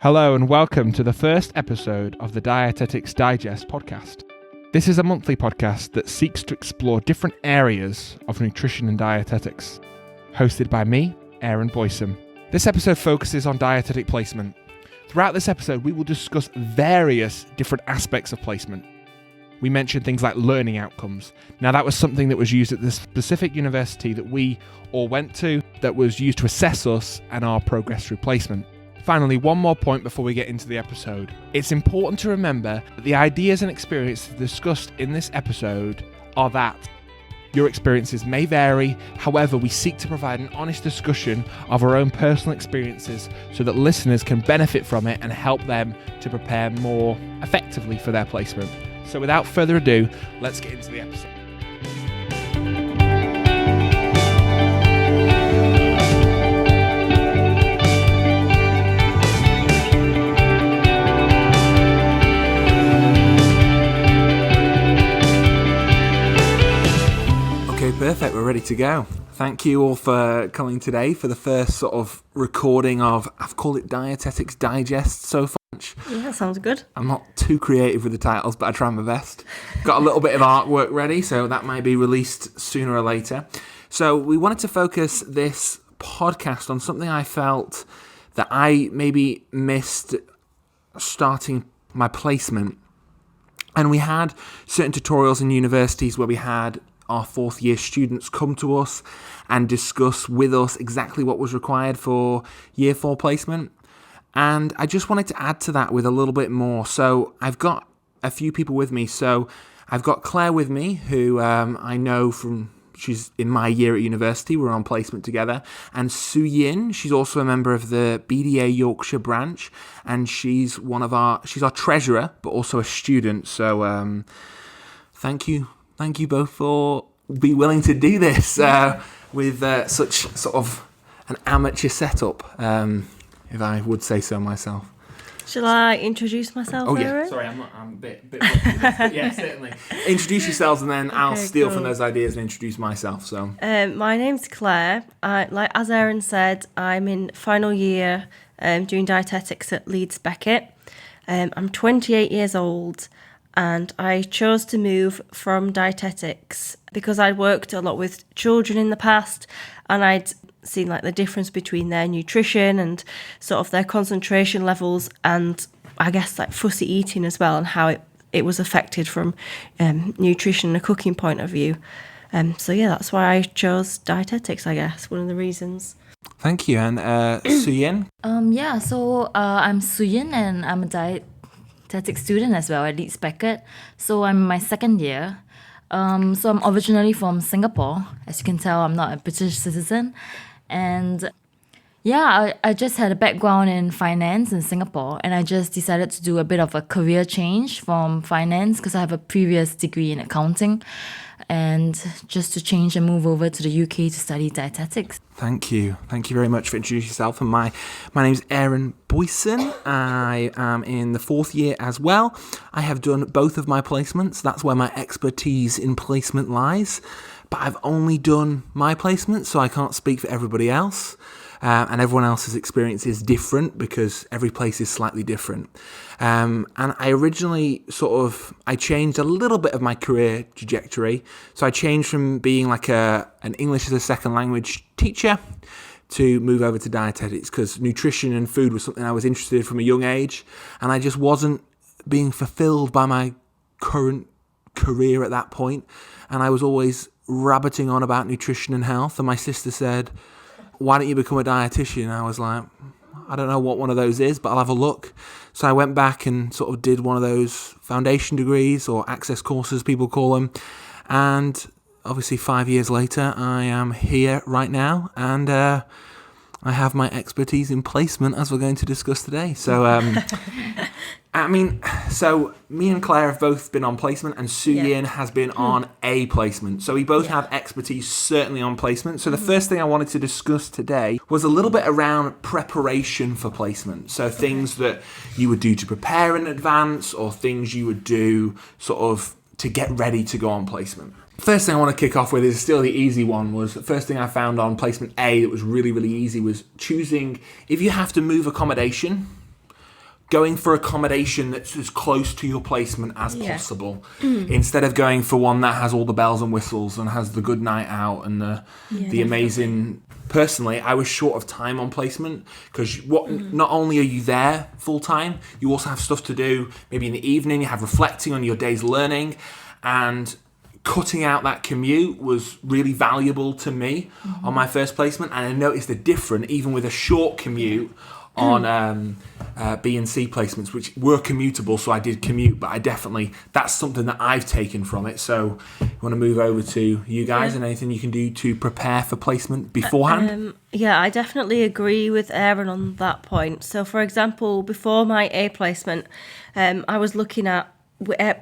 Hello and welcome to the first episode of the Dietetics Digest podcast. This is a monthly podcast that seeks to explore different areas of nutrition and dietetics. Hosted by me, Aaron Boyson. This episode focuses on dietetic placement. Throughout this episode, we will discuss various different aspects of placement. We mentioned things like learning outcomes. Now, that was something that was used at the specific university that we all went to, that was used to assess us and our progress through placement. Finally, one more point before we get into the episode. It's important to remember that the ideas and experiences discussed in this episode are that your experiences may vary. However, we seek to provide an honest discussion of our own personal experiences so that listeners can benefit from it and help them to prepare more effectively for their placement. So without further ado, let's get into the episode. Perfect, we're ready to go. Thank you all for coming today for the first sort of recording of, I've called it Dietetics Digest so far. Yeah, sounds good. I'm not too creative with the titles, but I try my best. Got a little bit of artwork ready, so that may be released sooner or later. So we wanted to focus this podcast on something I felt that I maybe missed starting my placement. And we had certain tutorials in universities where we had our fourth year students come to us and discuss with us exactly what was required for year 4 placement. And I just wanted to add to that with a little bit more. So I've got a few people with me. So I've got Claire with me, who I know from, she's in my year at university. We're on placement together. And Su Yin, she's also a member of the BDA Yorkshire branch. And she's she's our treasurer, but also a student. So thank you. Thank you both for being willing to do this with such sort of an amateur setup, if I would say so myself. Shall I introduce myself? Oh, Aaron? Yeah. Sorry, I'm a bit but yeah, certainly. Introduce yourselves and then I'll steal from those ideas and introduce myself. So, my name's Claire. As Aaron said, I'm in final year doing dietetics at Leeds Beckett. I'm 28 years old. And I chose to move from dietetics because I'd worked a lot with children in the past and I'd seen like the difference between their nutrition and sort of their concentration levels and I guess like fussy eating as well and how it was affected from nutrition and a cooking point of view. So yeah, that's why I chose dietetics, I guess, one of the reasons. Thank you. And Su Yin? I'm Su Yin and I'm a dietetic student as well at Leeds Beckett. So I'm in my second year. So I'm originally from Singapore. As you can tell, I'm not a British citizen. And yeah, I just had a background in finance in Singapore and I just decided to do a bit of a career change from finance because I have a previous degree in accounting and just to change and move over to the UK to study dietetics. Thank you. Thank you very much for introducing yourself. And my name's Aaron Boyson. I am in the 4th year as well. I have done both of my placements. That's where my expertise in placement lies. But I've only done my placement, so I can't speak for everybody else. And everyone else's experience is different because every place is slightly different. And I originally I changed a little bit of my career trajectory. So I changed from being like an English as a second language teacher to move over to dietetics because nutrition and food was something I was interested in from a young age. And I just wasn't being fulfilled by my current career at that point. And I was always rabbiting on about nutrition and health. And my sister said, "Why don't you become a dietitian?" And I was like, I don't know what one of those is, but I'll have a look. So I went back and sort of did one of those foundation degrees or access courses, people call them. And obviously 5 years later, I am here right now. And I have my expertise in placement, as we're going to discuss today. So, so me and Claire have both been on placement and Su Yin has been on a placement. So we both have expertise certainly on placement. So the first thing I wanted to discuss today was a little bit around preparation for placement. So things that you would do to prepare in advance or things you would do sort of to get ready to go on placement. First thing I want to kick off with is still the easy one. Was the first thing I found on placement A that was really, really easy was choosing if you have to move accommodation, going for accommodation that's as close to your placement as possible, instead of going for one that has all the bells and whistles and has the good night out and the amazing. Personally, I was short of time on placement because not only are you there full time, you also have stuff to do. Maybe in the evening, you have reflecting on your day's learning, and cutting out that commute was really valuable to me on my first placement. And I noticed the difference even with a short commute on B and C placements, which were commutable, so I did commute, but that's something that I've taken from it. So you want to move over to you guys and anything you can do to prepare for placement beforehand? I definitely agree with Aaron on that point. So for example, before my A placement, I was looking at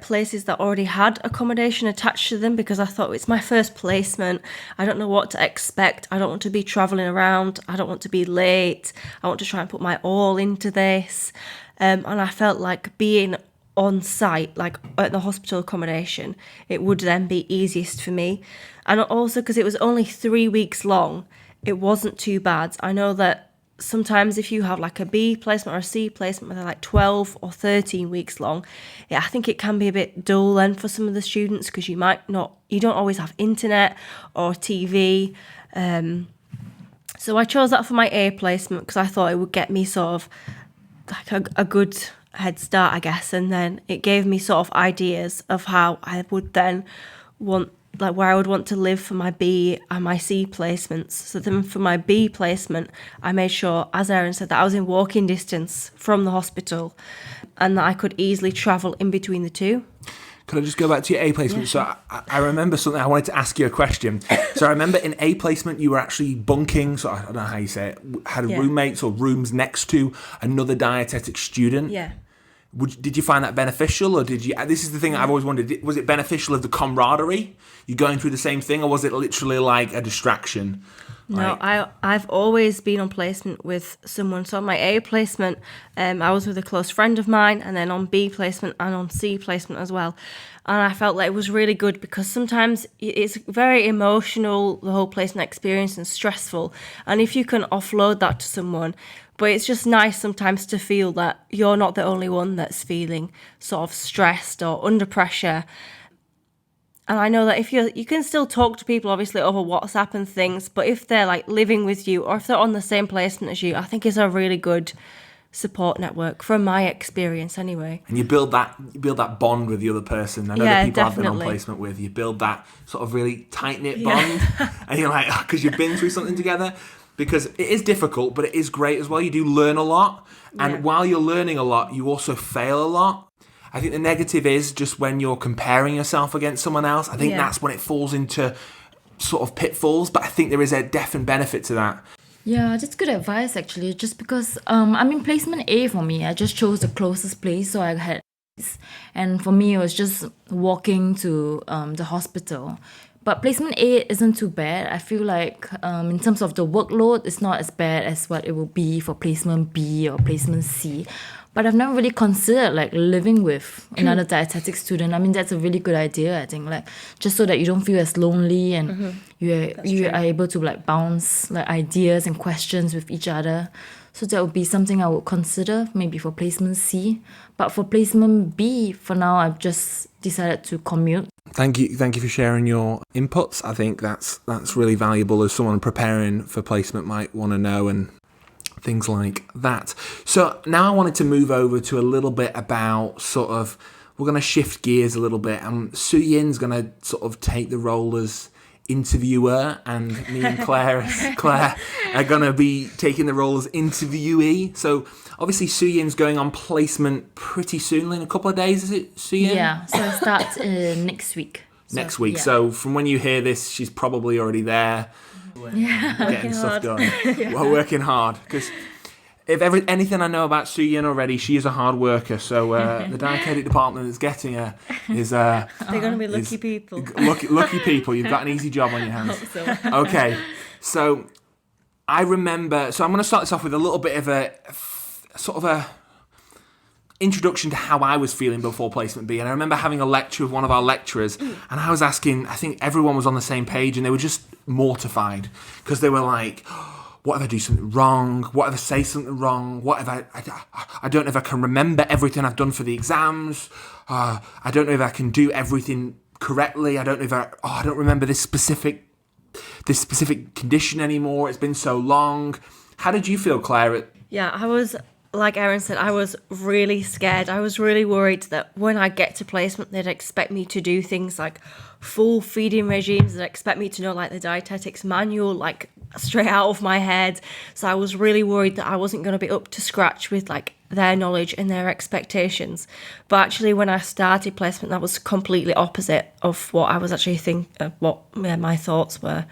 places that already had accommodation attached to them because I thought it's my first placement. I don't know what to expect. I don't want to be travelling around. I don't want to be late. I want to try and put my all into this. And I felt like being on site, like at the hospital accommodation, it would then be easiest for me. And also because it was only 3 weeks long, it wasn't too bad. I know that sometimes if you have like a B placement or a C placement where they're like 12 or 13 weeks long, I think it can be a bit dull then for some of the students because you don't always have internet or TV. So I chose that for my A placement because I thought it would get me sort of like a good head start, I guess. And then it gave me sort of ideas of how I would then want, like where I would want to live for my B and my C placements. So then for my B placement, I made sure, as Aaron said, that I was in walking distance from the hospital and that I could easily travel in between the two. Could I just go back to your A placement? Yeah. So I remember something, I wanted to ask you a question. So I remember in A placement, you were actually bunking, so I don't know how you say it, had roommates or rooms next to another dietetic student. Yeah. Did you find that beneficial, or did you? This is the thing I've always wondered. Was it beneficial of the camaraderie? You going through the same thing, or was it literally like a distraction? No, I've always been on placement with someone. So on my A placement, I was with a close friend of mine, and then on B placement and on C placement as well. And I felt like it was really good because sometimes it's very emotional, the whole placement experience, and stressful. And if you can offload that to someone, but it's just nice sometimes to feel that you're not the only one that's feeling sort of stressed or under pressure. And I know that if you can still talk to people, obviously, over WhatsApp and things, but if they're like living with you or if they're on the same placement as you, I think it's a really good support network from my experience anyway. And you build that bond with the other person. I know the people I've been on placement with, you build that sort of really tight-knit bond. And you're like, because you've been through something together. Because it is difficult, but it is great as well. You do learn a lot. And while you're learning a lot, you also fail a lot. I think the negative is just when you're comparing yourself against someone else. I think that's when it falls into sort of pitfalls. But I think there is a definite benefit to that. Yeah, that's good advice actually. Just because placement A for me, I just chose the closest place, so I had, and for me it was just walking to the hospital. But placement A isn't too bad. I feel like in terms of the workload, it's not as bad as what it will be for placement B or placement C. But I've never really considered like living with another dietetic student. I mean, that's a really good idea, I think. Like just so that you don't feel as lonely and you are able to like bounce like ideas and questions with each other. So that would be something I would consider maybe for placement C. But for placement B, for now, I've just decided to commute. Thank you for sharing your inputs. I think that's really valuable as someone preparing for placement might want to know and things like that. So now I wanted to move over to a little bit about sort of, we're going to shift gears a little bit. Su Yin's going to sort of take the role as interviewer, and me and Claire are going to be taking the role as interviewee. So obviously Su Yin's going on placement pretty soon, in a couple of days, is it, Su Yin? Yeah, so it starts next week. Next week. So from when you hear this, she's probably already there. Getting stuff done. We're working hard, because if anything I know about Su Yin already, she is a hard worker. So the dietetic department that's getting her is they're going to be lucky people. Lucky people. You've got an easy job on your hands. I hope so. Okay, so I remember. So I'm going to start this off with a little bit of a sort of a introduction to how I was feeling before placement B. And I remember having a lecture with one of our lecturers, and I was asking, I think everyone was on the same page, and they were just mortified because they were like, what if I do something wrong? What if I say something wrong? What if I don't know if I can remember everything I've done for the exams. I don't know if I can do everything correctly. I don't know if I don't remember this specific condition anymore. It's been so long. How did you feel, Claire? Yeah, I was, like Erin said, I was really scared. I was really worried that when I get to placement, they'd expect me to do things like full feeding regimes. They'd expect me to know like the dietetics manual, like straight out of my head. So I was really worried that I wasn't going to be up to scratch with like their knowledge and their expectations. But actually, when I started placement, that was completely opposite of what I was actually my thoughts were,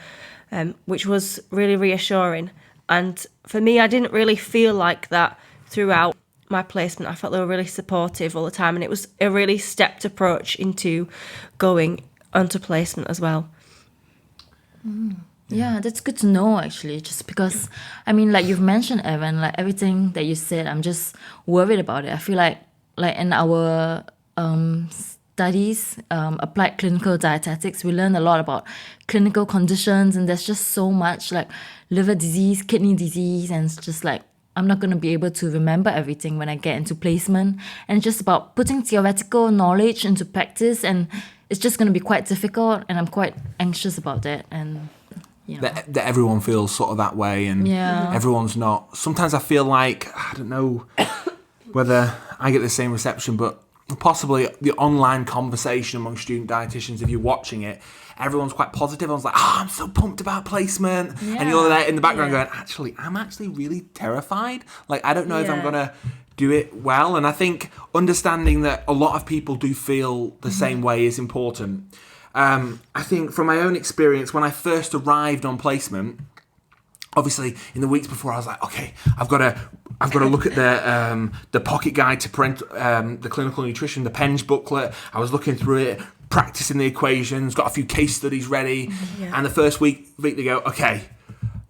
which was really reassuring. And for me, I didn't really feel like that throughout my placement. I felt they were really supportive all the time, and it was a really stepped approach into going onto placement as well. Yeah, that's good to know actually, just because, I mean, like you've mentioned, Evan, like everything that you said, I'm just worried about it. I feel like in our studies, applied clinical dietetics, we learn a lot about clinical conditions, and there's just so much like liver disease, kidney disease, and it's just like, I'm not going to be able to remember everything when I get into placement. And it's just about putting theoretical knowledge into practice, and it's just going to be quite difficult, and I'm quite anxious about that. And you know. That everyone feels sort of that way, and everyone's not. Sometimes I feel like, I don't know whether I get the same reception, but possibly the online conversation among student dietitians, if you're watching it, everyone's quite positive. Everyone's like, I'm so pumped about placement. Yeah. And you're there in the background going, I'm actually really terrified. Like, I don't know if I'm going to do it well. And I think understanding that a lot of people do feel the same way is important. I think from my own experience, when I first arrived on placement, obviously in the weeks before, I was like, okay, I've got to look at the pocket guide to the clinical nutrition, the Penge booklet. I was looking through it, practicing the equations, got a few case studies ready. Yeah. And the first week they go, okay,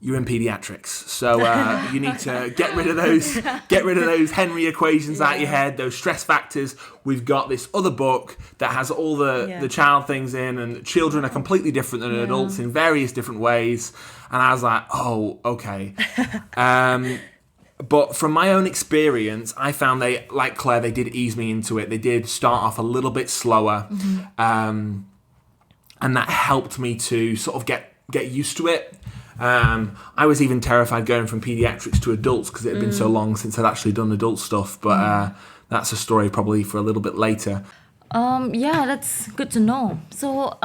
you're in pediatrics, so you need to get rid of those Henry equations out of your head, those stress factors. We've got this other book that has all the child things in, and children are completely different than adults in various different ways. And I was like, oh, okay. But from my own experience, I found they, like Claire, they did ease me into it. They did start off a little bit slower, and that helped me to sort of get used to it. I was even terrified going from pediatrics to adults because it had been so long since I'd actually done adult stuff. But that's a story probably for a little bit later. Yeah, that's good to know. So,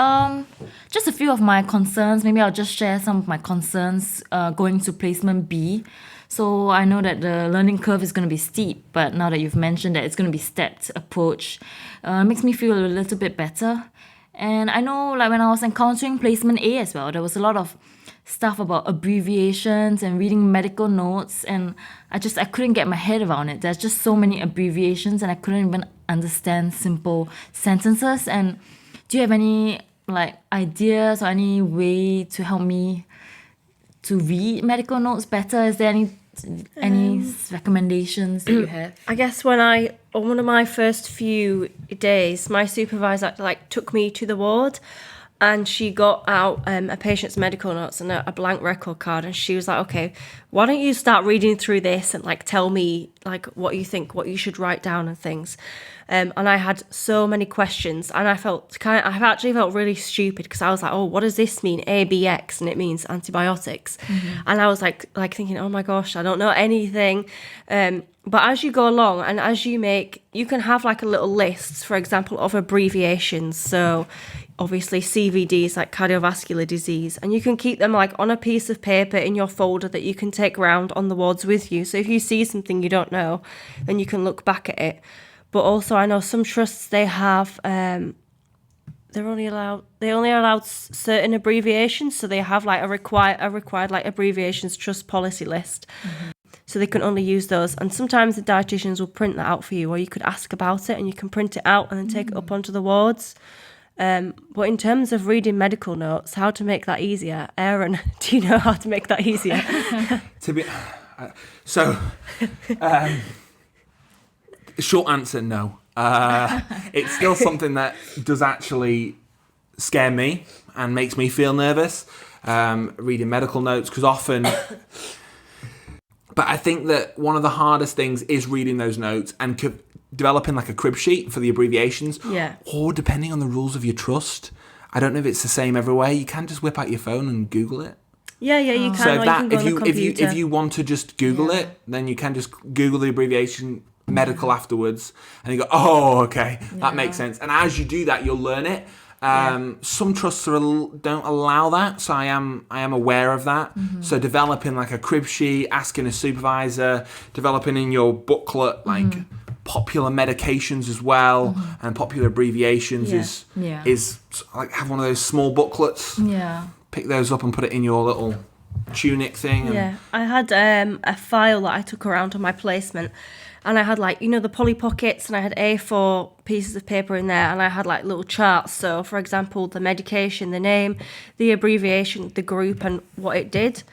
just a few of my concerns. Maybe I'll just share some of my concerns going to placement B. So I know that the learning curve is going to be steep, but now that you've mentioned that it's going to be stepped approach, makes me feel a little bit better. And I know, like when I was encountering placement A as well, there was a lot of stuff about abbreviations and reading medical notes, and I couldn't get my head around it. There's just so many abbreviations, and I couldn't even understand simple sentences. And do you have any like ideas or any way to help me to read medical notes better? Is there any recommendations that you have? I guess on one of my first few days, my supervisor took me to the ward, and she got out a patient's medical notes and a blank record card, and she was like, okay, why don't you start reading through this and tell me what you think, what you should write down and things. And I had so many questions, and I actually felt really stupid because I was like, oh, what does this mean? ABX, and it means antibiotics. And I was like thinking, oh my gosh, I don't know anything. But as you go along, and as you can have a little list, for example, of abbreviations. So obviously CVD is cardiovascular disease, and you can keep them on a piece of paper in your folder that you can take around on the wards with you. So if you see something you don't know, then you can look back at it. But also, I know some trusts, they have they only allowed certain abbreviations, so they have a required abbreviations trust policy list. So they can only use those, and sometimes the dietitians will print that out for you, or you could ask about it and you can print it out and then take it up onto the wards. But in terms of reading medical notes, how to make that easier, Erin, do you know how to make that easier? Short answer, no. It's still something that does actually scare me and makes me feel nervous, reading medical notes, because often But I think that one of the hardest things is reading those notes and developing like a crib sheet for the abbreviations. Yeah. Or depending on the rules of your trust. I don't know if it's the same everywhere. You can just whip out your phone and Google it. Yeah, you can. So Or you can go on the computer. if you want to just Google it, then you can just Google the abbreviation medical afterwards, and you go, oh, okay, that makes sense. And as you do that, you'll learn it. Some trusts don't allow that, so I am aware of that. So developing like a crib sheet, asking a supervisor, developing in your booklet like popular medications as well, and popular abbreviations is like have one of those small booklets. Yeah. Pick those up and put it in your little tunic thing. Yeah, I had a file that I took around on my placement, and I had like, the Polly Pockets, and I had A4 pieces of paper in there, and I had like little charts. So, for example, the medication, the name, the abbreviation, the group, and what it did.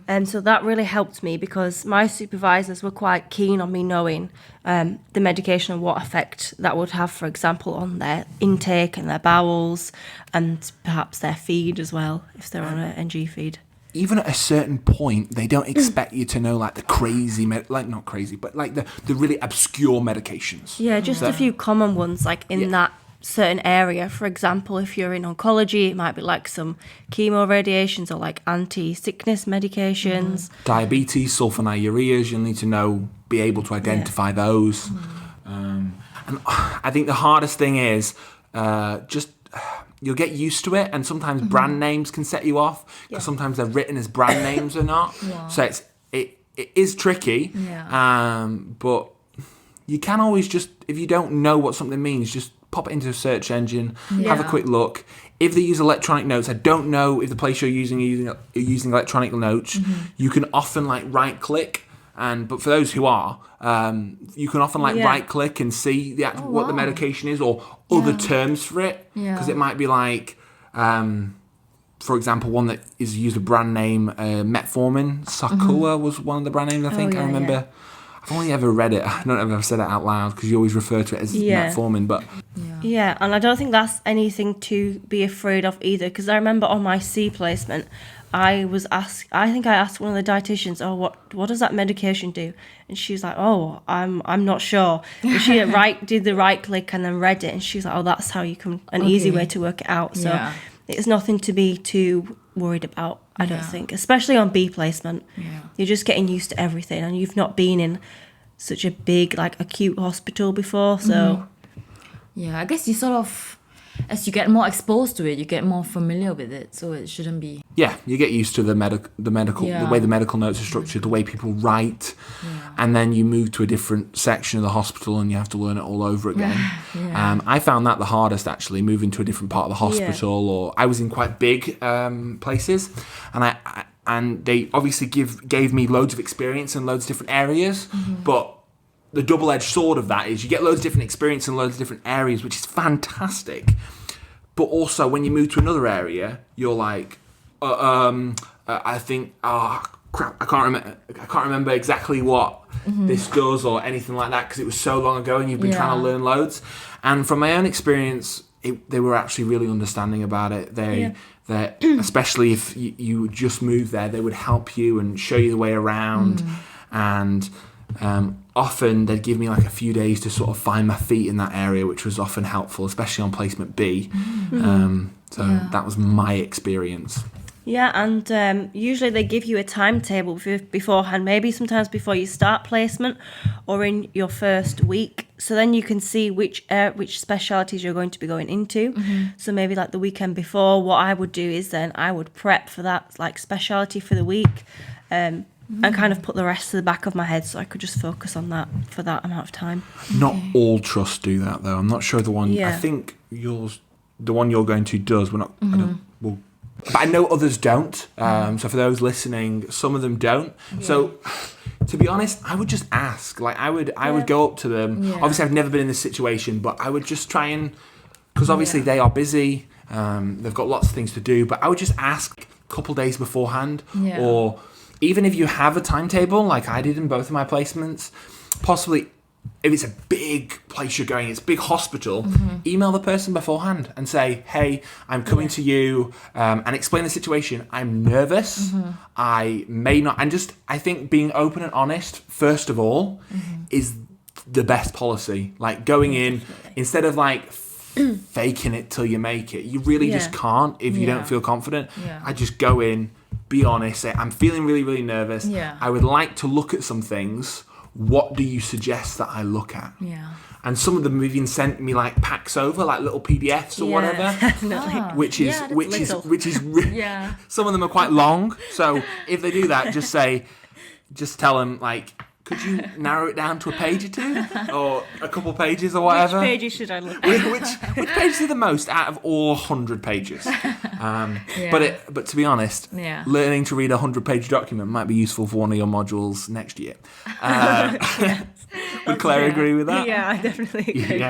And so that really helped me because my supervisors were quite keen on me knowing the medication and what effect that would have, for example, on their intake and their bowels, and perhaps their feed as well, if they're on an NG feed. Even at a certain point, they don't expect you to know like the crazy, not crazy, but like the really obscure medications. Yeah, just a few common ones like in that certain area. For example, if you're in oncology, it might be like some chemo radiations or like anti-sickness medications. Diabetes, sulfonylureas, you'll need to be able to identify those. And I think the hardest thing is just... You'll get used to it, and sometimes brand names can set you off because sometimes they're written as brand names or not. So it is tricky, but you can always just, if you don't know what something means, just pop it into a search engine, have a quick look. If they use electronic notes, I don't know if the place you're using electronic notes. You can often like right click. But for those who are, you can often right click and see what the medication is or other terms for it. Because it might be like, for example, one that is used a brand name, metformin. Sarcua was one of the brand names, I think. I remember. I've only ever read it. I don't know if I've said it out loud because you always refer to it as metformin. But yeah, and I don't think that's anything to be afraid of either. Because I remember on my C placement, I think I asked one of the dietitians, what does that medication do? And she's like, I'm not sure. But she did the right click and then read it, and she's like, that's how you can, an easy way to work it out. So it's nothing to be too worried about, I don't think, especially on B placement. You're just getting used to everything, and you've not been in such a big like acute hospital before, so I guess you sort of, as you get more exposed to it, you get more familiar with it, so it shouldn't be. Yeah, you get used to the way the medical notes are structured, the way people write, and then you move to a different section of the hospital and you have to learn it all over again. I found that the hardest actually, moving to a different part of the hospital, or I was in quite big places, and they obviously gave me loads of experience in loads of different areas, but the double-edged sword of that is you get loads of different experience in loads of different areas, which is fantastic. But also, when you move to another area, you're like, I think, crap, I can't remember exactly what this does or anything like that because it was so long ago and you've been trying to learn loads. And from my own experience, they were actually really understanding about it. They especially if you just moved there, they would help you and show you the way around. And often they'd give me like a few days to sort of find my feet in that area, which was often helpful, especially on placement B. That was my experience. Yeah, and usually they give you a timetable beforehand, maybe sometimes before you start placement or in your first week. So then you can see which specialities you're going to be going into. So maybe like the weekend before, what I would do is then I would prep for that like speciality for the week. And kind of put the rest to the back of my head so I could just focus on that for that amount of time. Not all trusts do that though. I'm not sure the one. I think the one you're going to does. We're not. But I know others don't. So for those listening, some of them don't. So to be honest, I would just ask. Like I would go up to them. Obviously, I've never been in this situation, but I would just try and, because obviously they are busy. They've got lots of things to do. But I would just ask a couple days beforehand, or even if you have a timetable, like I did in both of my placements, possibly if it's a big place you're going, it's a big hospital, email the person beforehand and say, hey, I'm coming to you, and explain the situation. I'm nervous. I may not. And just, I think being open and honest, first of all, is the best policy. Like going in, instead of like faking it till you make it, you really just can't if you don't feel confident. I just go in, be honest, say, I'm feeling really, really nervous. I would like to look at some things. What do you suggest that I look at? And some of them have even sent me like packs over, like little PDFs or whatever, which is some of them are quite long. So if they do that, just tell them like, could you narrow it down to a page or two, or a couple pages or whatever? Which pages should I look at? Which pages are the most out of all 100 pages? But to be honest, learning to read a 100-page document might be useful for one of your modules next year. Would Claire agree with that? Yeah, I definitely agree.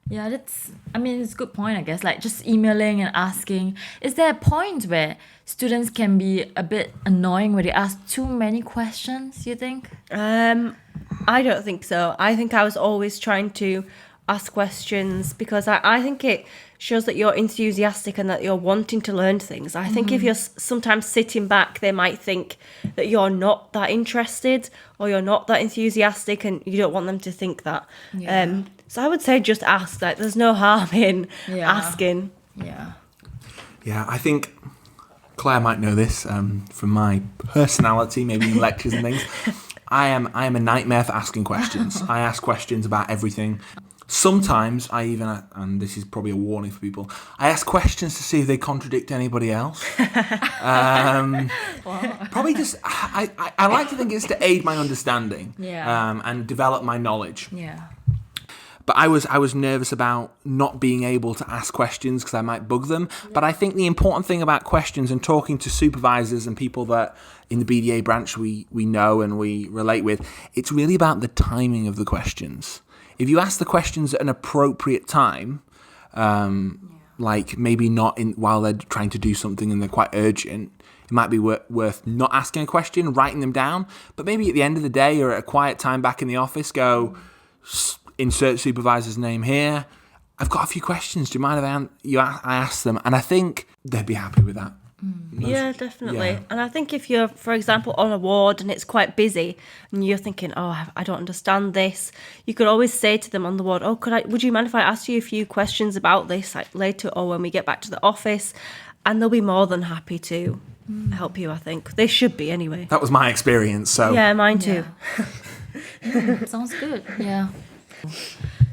It's a good point, I guess. Like just emailing and asking. Is there a point where students can be a bit annoying where they ask too many questions, you think? I don't think so. I think I was always trying to ask questions because I think it shows that you're enthusiastic and that you're wanting to learn things. I think if you're sometimes sitting back, they might think that you're not that interested or you're not that enthusiastic, and you don't want them to think that. So I would say just ask. Like, there's no harm in asking. Yeah, I think Claire might know this from my personality, maybe in lectures and things. I am a nightmare for asking questions. I ask questions about everything. Sometimes I even, and this is probably a warning for people, I ask questions to see if they contradict anybody else. Probably just, I like to think it's to aid my understanding and develop my knowledge. But I was nervous about not being able to ask questions because I might bug them. But I think the important thing about questions and talking to supervisors and people that in the BDA branch we know and we relate with, it's really about the timing of the questions. If you ask the questions at an appropriate time, like maybe not while they're trying to do something and they're quite urgent, it might be worth not asking a question, writing them down. But maybe at the end of the day or at a quiet time back in the office, go, insert supervisor's name here. I've got a few questions. Do you mind if I ask them? And I think they'd be happy with that. Yeah, definitely. And I think if you're, for example, on a ward and it's quite busy and you're thinking, oh, I don't understand this, you could always say to them on the ward, oh, would you mind if I ask you a few questions about this like later or when we get back to the office? And they'll be more than happy to help you, I think. They should be anyway. That was my experience. So yeah, mine too. Sounds good. Yeah.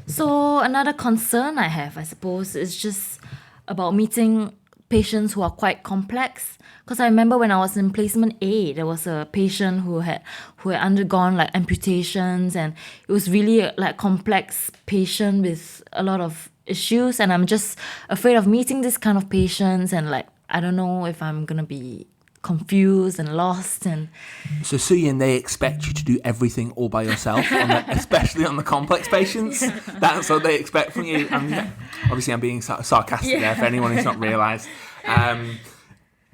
So another concern I have, I suppose, is just about meeting patients who are quite complex. Because I remember when I was in placement A, there was a patient who had undergone like amputations, and it was really like complex patient with a lot of issues, and I'm just afraid of meeting this kind of patients, and like I don't know if I'm gonna be confused and lost. And so Suyin, they expect you to do everything all by yourself, especially on the complex patients. That's what they expect from you. Obviously I'm being sarcastic there for anyone who's not realised.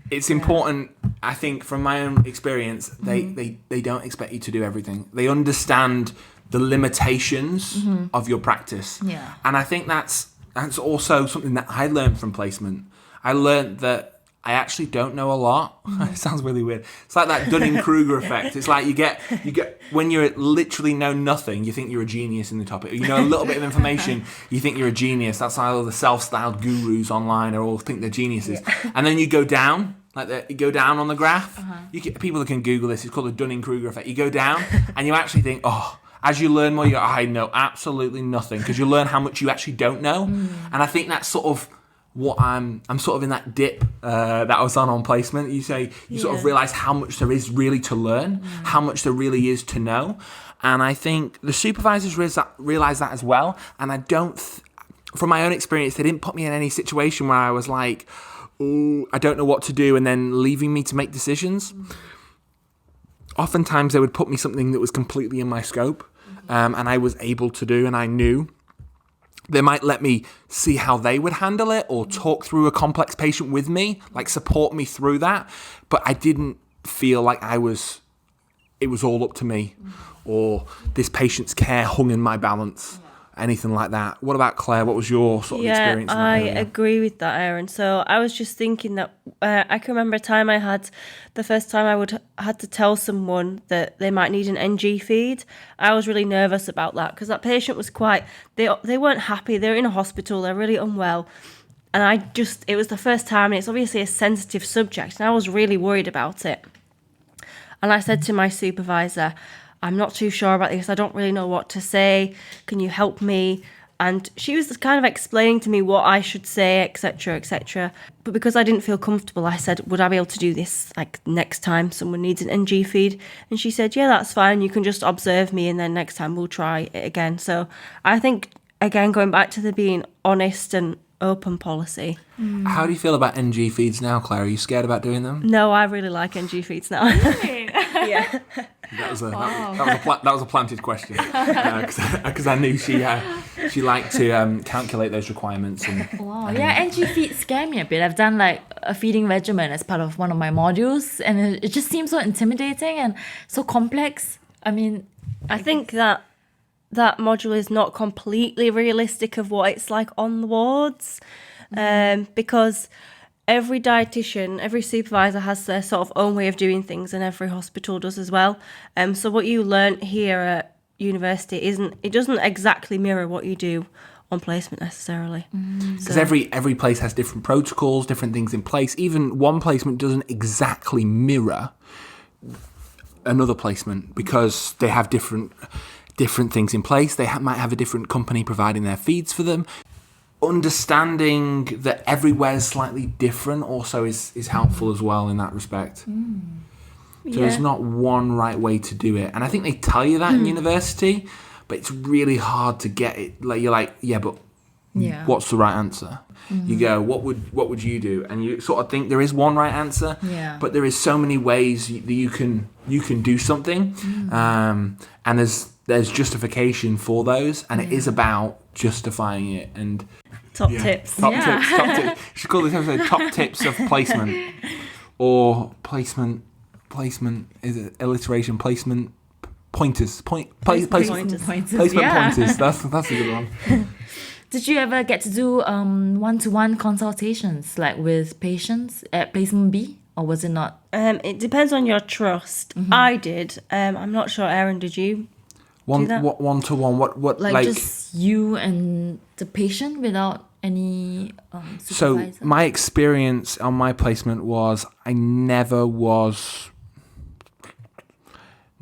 It's important, I think, from my own experience, they don't expect you to do everything. They understand the limitations of your practice. And I think that's also something that I learned from placement. I learned that I actually don't know a lot. It sounds really weird. It's like that Dunning-Kruger effect. It's like you get when you literally know nothing, you think you're a genius in the topic. You know a little bit of information, you think you're a genius. That's why all the self-styled gurus online all think they're geniuses. And then you go down, you go down on the graph. People that can Google this, it's called the Dunning-Kruger effect. You go down and you actually think, as you learn more, I know absolutely nothing, because you learn how much you actually don't know. And I think that's sort of what I'm sort of in that dip that I was on placement. You sort of realise how much there is really to learn, how much there really is to know. And I think the supervisors realise that as well. And I don't, from my own experience, they didn't put me in any situation where I was like, oh, I don't know what to do, and then leaving me to make decisions. Oftentimes they would put me something that was completely in my scope, and I was able to do, and I knew. They might let me see how they would handle it or talk through a complex patient with me, like support me through that. But I didn't feel like I was it was all up to me, or this patient's care hung in my balance, anything like that. What about Claire? What was your sort of experience in that I area? agree with that, Aaron. So I was just thinking that I can remember a time I had the first time had to tell someone that they might need an NG feed. I was really nervous about that because that patient was they weren't happy. They're in a hospital. They're really unwell. And it was the first time, and it's obviously a sensitive subject, and I was really worried about it. And I said to my supervisor, I'm not too sure about this. I don't really know what to say. Can you help me? And she was kind of explaining to me what I should say, etc., etc. But because I didn't feel comfortable, I said, would I be able to do this like next time someone needs an NG feed? And she said, yeah, that's fine. You can just observe me and then next time we'll try it again. So I think, again, going back to the being honest and open policy. How do you feel about NG feeds now, Claire? Are you scared about doing them? No, I really like NG feeds now. Yeah. That was a planted question because I knew she liked to calculate those requirements. Wow, yeah, NG feeds scare me a bit. I've done like a feeding regimen as part of one of my modules, and it just seems so intimidating and so complex. I mean, I think that module is not completely realistic of what it's like on the wards, because every dietitian, every supervisor has their sort of own way of doing things, and every hospital does as well. So what you learn here at university doesn't exactly mirror what you do on placement necessarily. Because every place has different protocols, different things in place. Even one placement doesn't exactly mirror another placement because they have different things in place. They might have a different company providing their feeds for them. Understanding that everywhere is slightly different also is helpful as well in that respect. So there's not one right way to do it. And I think they tell you that in university, but it's really hard to get it. Like you're like, but what's the right answer? You go, what would you do? And you sort of think there is one right answer, but there is so many ways that you can do something, and there's justification for those, and it is about justifying it. And top tips. Top tips. You should call this episode "Top Tips of Placement" or placement. Is it alliteration? Placement pointers. Placement Pointers. pointers. That's a good one. did you ever get to do one-to-one consultations like with patients at placement B, or was it not? It depends on your trust. I did. I'm not sure, Aaron, did you? One-to-one. What Like just you and the patient without any supervisor? So my experience on my placement was I never was.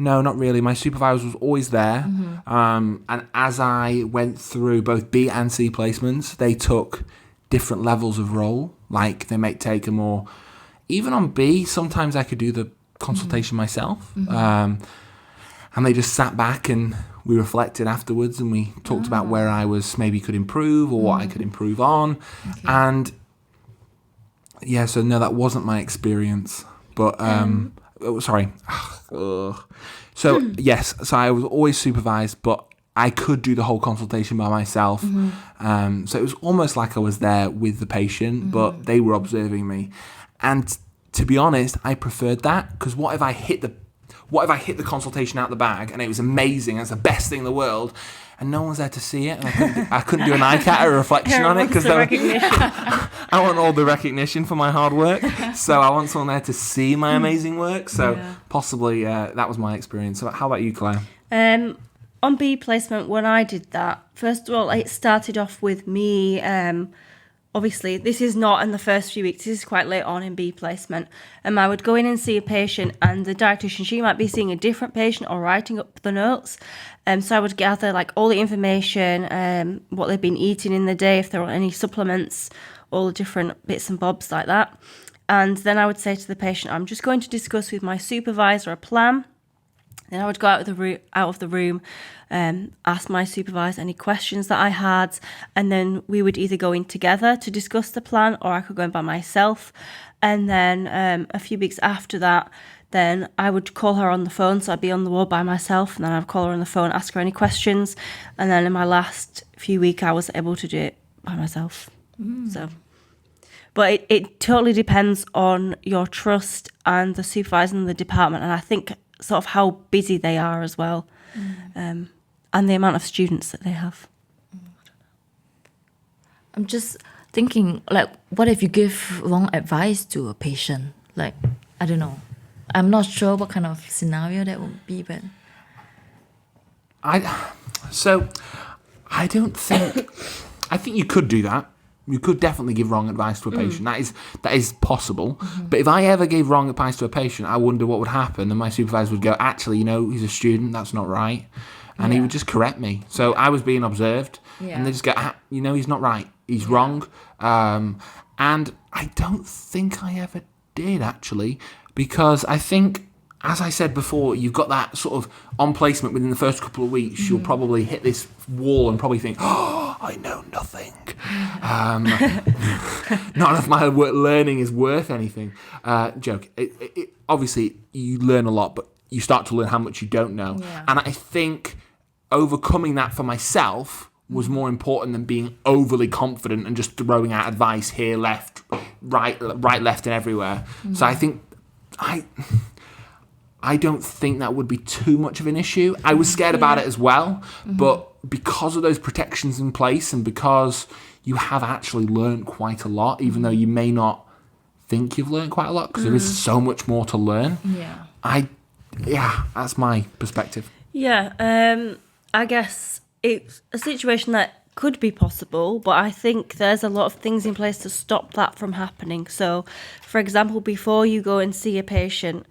No, not really. My supervisor was always there. And as I went through both B and C placements, they took different levels of role. Like they might take a more... Even on B, sometimes I could do the consultation myself. And they just sat back and we reflected afterwards and we talked about where I was maybe could improve or what I could improve on. Okay. And yeah, so no, that wasn't my experience. But, sorry. So yes, so I was always supervised, but I could do the whole consultation by myself. So it was almost like I was there with the patient, but they were observing me. And to be honest, I preferred that because what if I hit the consultation out the bag and it was amazing, it's the best thing in the world, and no one's there to see it, and I couldn't do an ICAT or a reflection on it because I want all the recognition for my hard work, so I want someone there to see my amazing work. So possibly that was my experience. So how about you, Claire? On B placement, when I did that, first of all, it started off with me. Obviously, this is not in the first few weeks. This is quite late on in B placement. I would go in and see a patient, and the dietitian, she might be seeing a different patient or writing up the notes. So I would gather like all the information, what they've been eating in the day, if there are any supplements, all the different bits and bobs like that. And then I would say to the patient, I'm just going to discuss with my supervisor a plan. Then I would go out of the room, ask my supervisor any questions that I had, and then we would either go in together to discuss the plan, or I could go in by myself. And then a few weeks after that, then I would call her on the phone, so I'd be on the ward by myself, and then I'd call her on the phone, ask her any questions, and then in my last few weeks, I was able to do it by myself. So, but it totally depends on your trust and the supervisor and the department, and I think sort of how busy they are as well, and the amount of students that they have. I'm just thinking, like, what if you give wrong advice to a patient? Like, I don't know. I'm not sure what kind of scenario that would be, but I don't think. I think you could do that. You could definitely give wrong advice to a patient. That is possible. But if I ever gave wrong advice to a patient, I wonder what would happen. And my supervisor would go, actually, he's a student. That's not right. And he would just correct me. So I was being observed. Yeah. And they just go, he's not right. He's wrong. And I don't think I ever did, actually. Because I think, as I said before, you've got that sort of on placement within the first couple of weeks. You'll probably hit this wall and probably think, oh, I know nothing. None of my learning is worth anything. Joke. Obviously, you learn a lot, but you start to learn how much you don't know. Yeah. And I think overcoming that for myself was more important than being overly confident and just throwing out advice here, left, right, left, and everywhere. So I think I don't think that would be too much of an issue. I was scared about it as well, but because of those protections in place and because you have actually learned quite a lot, even though you may not think you've learned quite a lot, because there is so much more to learn. yeah. That's my perspective. Yeah, I guess it's a situation that could be possible, but I think there's a lot of things in place to stop that from happening. So, for example, before you go and see a patient,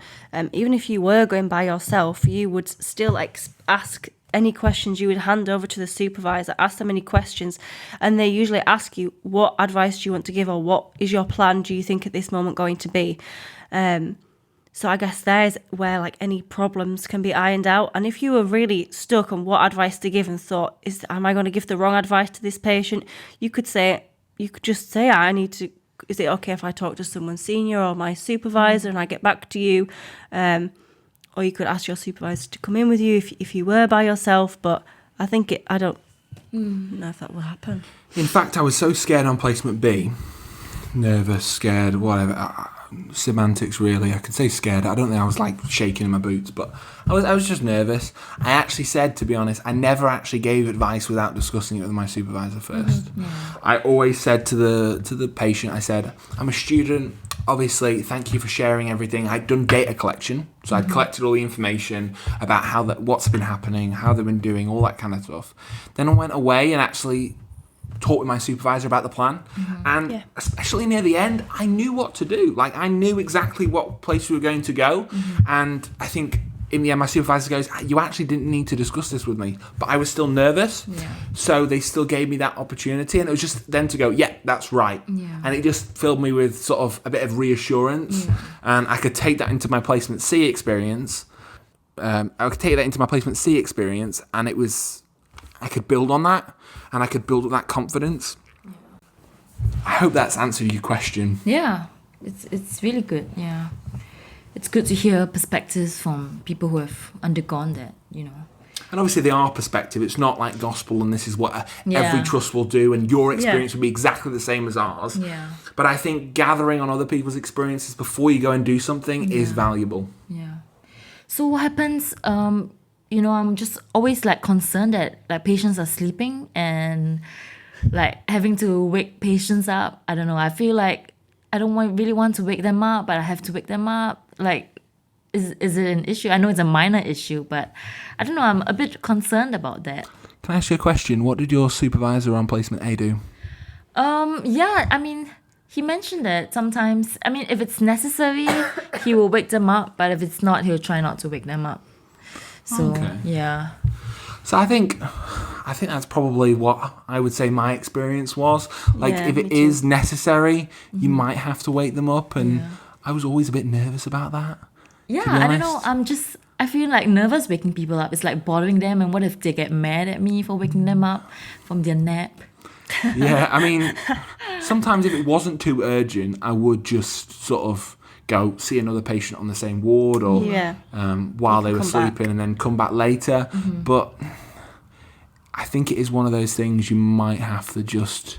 even if you were going by yourself, you would still ask any questions. You would hand over to the supervisor, ask them any questions, and they usually ask you, what advice do you want to give, or what is your plan, do you think at this moment going to be? So I guess there's where any problems can be ironed out. And if you were really stuck on what advice to give and thought, am I going to give the wrong advice to this patient? You could just say, is it okay if I talk to someone senior or my supervisor and I get back to you? Or you could ask your supervisor to come in with you if you were by yourself. But I think I don't know if that will happen. In fact, I was so scared on placement B, nervous, scared, whatever. Semantics, really. I could say scared. I don't think I was shaking in my boots, but I was just nervous. I actually said, to be honest, I never actually gave advice without discussing it with my supervisor first. I always said to the patient, I said, I'm a student. Obviously, thank you for sharing everything. I'd done data collection, so I'd collected all the information about what's been happening, how they've been doing, all that kind of stuff. Then I went away and actually talked with my supervisor about the plan, and especially near the end, I knew what to do. I knew exactly what place we were going to go, and I think in the end my supervisor goes, you actually didn't need to discuss this with me, but I was still nervous, so they still gave me that opportunity, and it was just then to go, that's right, and it just filled me with sort of a bit of reassurance, and I could take that into my placement C experience. And it was, I could build on that, and I could build up that confidence. I hope that's answered your question. Yeah, it's really good. Yeah, it's good to hear perspectives from people who have undergone that. And obviously they are perspective. It's not like gospel and this is what every trust will do and your experience will be exactly the same as ours. Yeah. But I think gathering on other people's experiences before you go and do something is valuable. Yeah. So what happens? I'm just always concerned that patients are sleeping and having to wake patients up. I don't know. I feel like I don't really want to wake them up, but I have to wake them up. Is it an issue? I know it's a minor issue, but I don't know. I'm a bit concerned about that. Can I ask you a question? What did your supervisor on placement A do? He mentioned that sometimes, if it's necessary, he will wake them up, but if it's not, he'll try not to wake them up. So, yeah. So I think that's probably what I would say my experience was. If it is necessary, you might have to wake them up, and I was always a bit nervous about that. Yeah, I don't know. I feel nervous waking people up. It's bothering them, and what if they get mad at me for waking them up from their nap? Yeah, sometimes if it wasn't too urgent, I would just sort of go see another patient on the same ward or while they were sleeping and then come back later. But I think it is one of those things you might have to just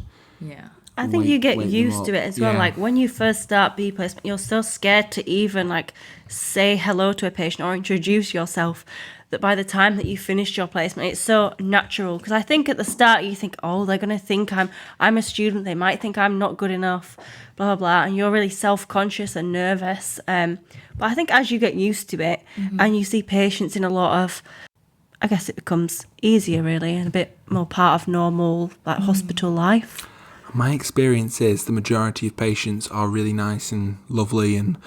I think you get used to it as well. Yeah. Like when you first start B placement, you're so scared to even like say hello to a patient or introduce yourself that by the time that you finish your placement, it's so natural. Because I think at the start you think, oh, they're going to think I'm a student. They might think I'm not good enough, blah, blah, blah. And you're really self-conscious and nervous. But I think as you get used to it and you see patients in a lot of, I guess it becomes easier really and a bit more part of normal like hospital life. My experience is the majority of patients are really nice and lovely, and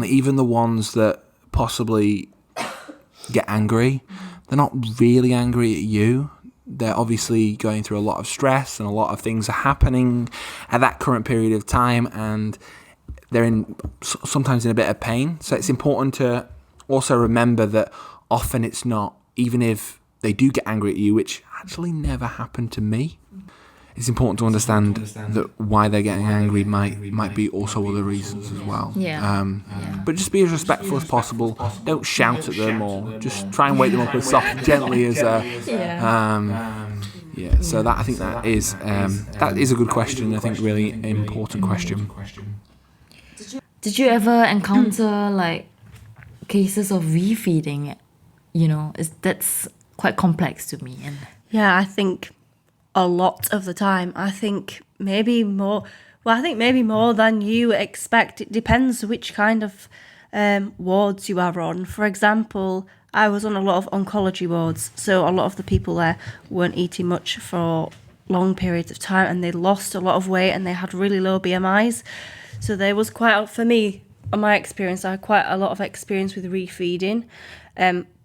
even the ones that possibly get angry, they're not really angry at you. They're obviously going through a lot of stress and a lot of things are happening at that current period of time, and they're sometimes in a bit of pain. So it's important to also remember that often it's not, even if they do get angry at you, which actually never happened to me. It's important to understand that why they're getting angry might be also other reasons as well. But just be as respectful as possible. Don't shout at them, or just try and wake them up as gently as. So that I think that is a good question. I think really important question. Did you ever encounter like cases of refeeding? That's quite complex to me. And Yeah, I think a lot of the time. I think maybe more than you expect. It depends which kind of wards you are on. For example, I was on a lot of oncology wards, so a lot of the people there weren't eating much for long periods of time, and they lost a lot of weight and they had really low BMIs. So there was for me, on my experience, I had quite a lot of experience with refeeding.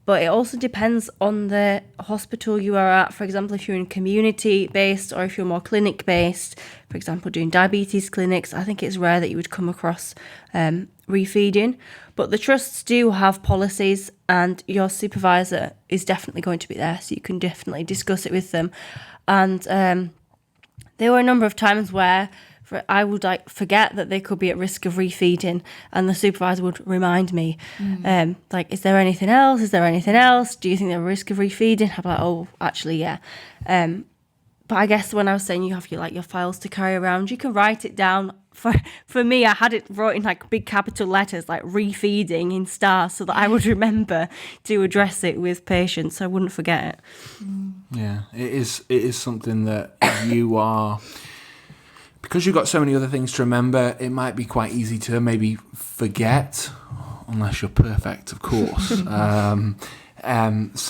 But it also depends on the hospital you are at. For example, if you're in community-based or if you're more clinic-based, for example, doing diabetes clinics, I think it's rare that you would come across refeeding. But the trusts do have policies, and your supervisor is definitely going to be there, so you can definitely discuss it with them. And there were a number of times where I would forget that they could be at risk of refeeding, and the supervisor would remind me, is there anything else? Is there anything else? Do you think they're at risk of refeeding? I'm like, oh, actually, yeah. But I guess when I was saying you have your files to carry around, you can write it down. For me, I had it wrote in like big capital letters, like refeeding in stars, so that I would remember to address it with patients, so I wouldn't forget it. Yeah, it is something that you are. Because you've got so many other things to remember, it might be quite easy to maybe forget, unless you're perfect, of course. So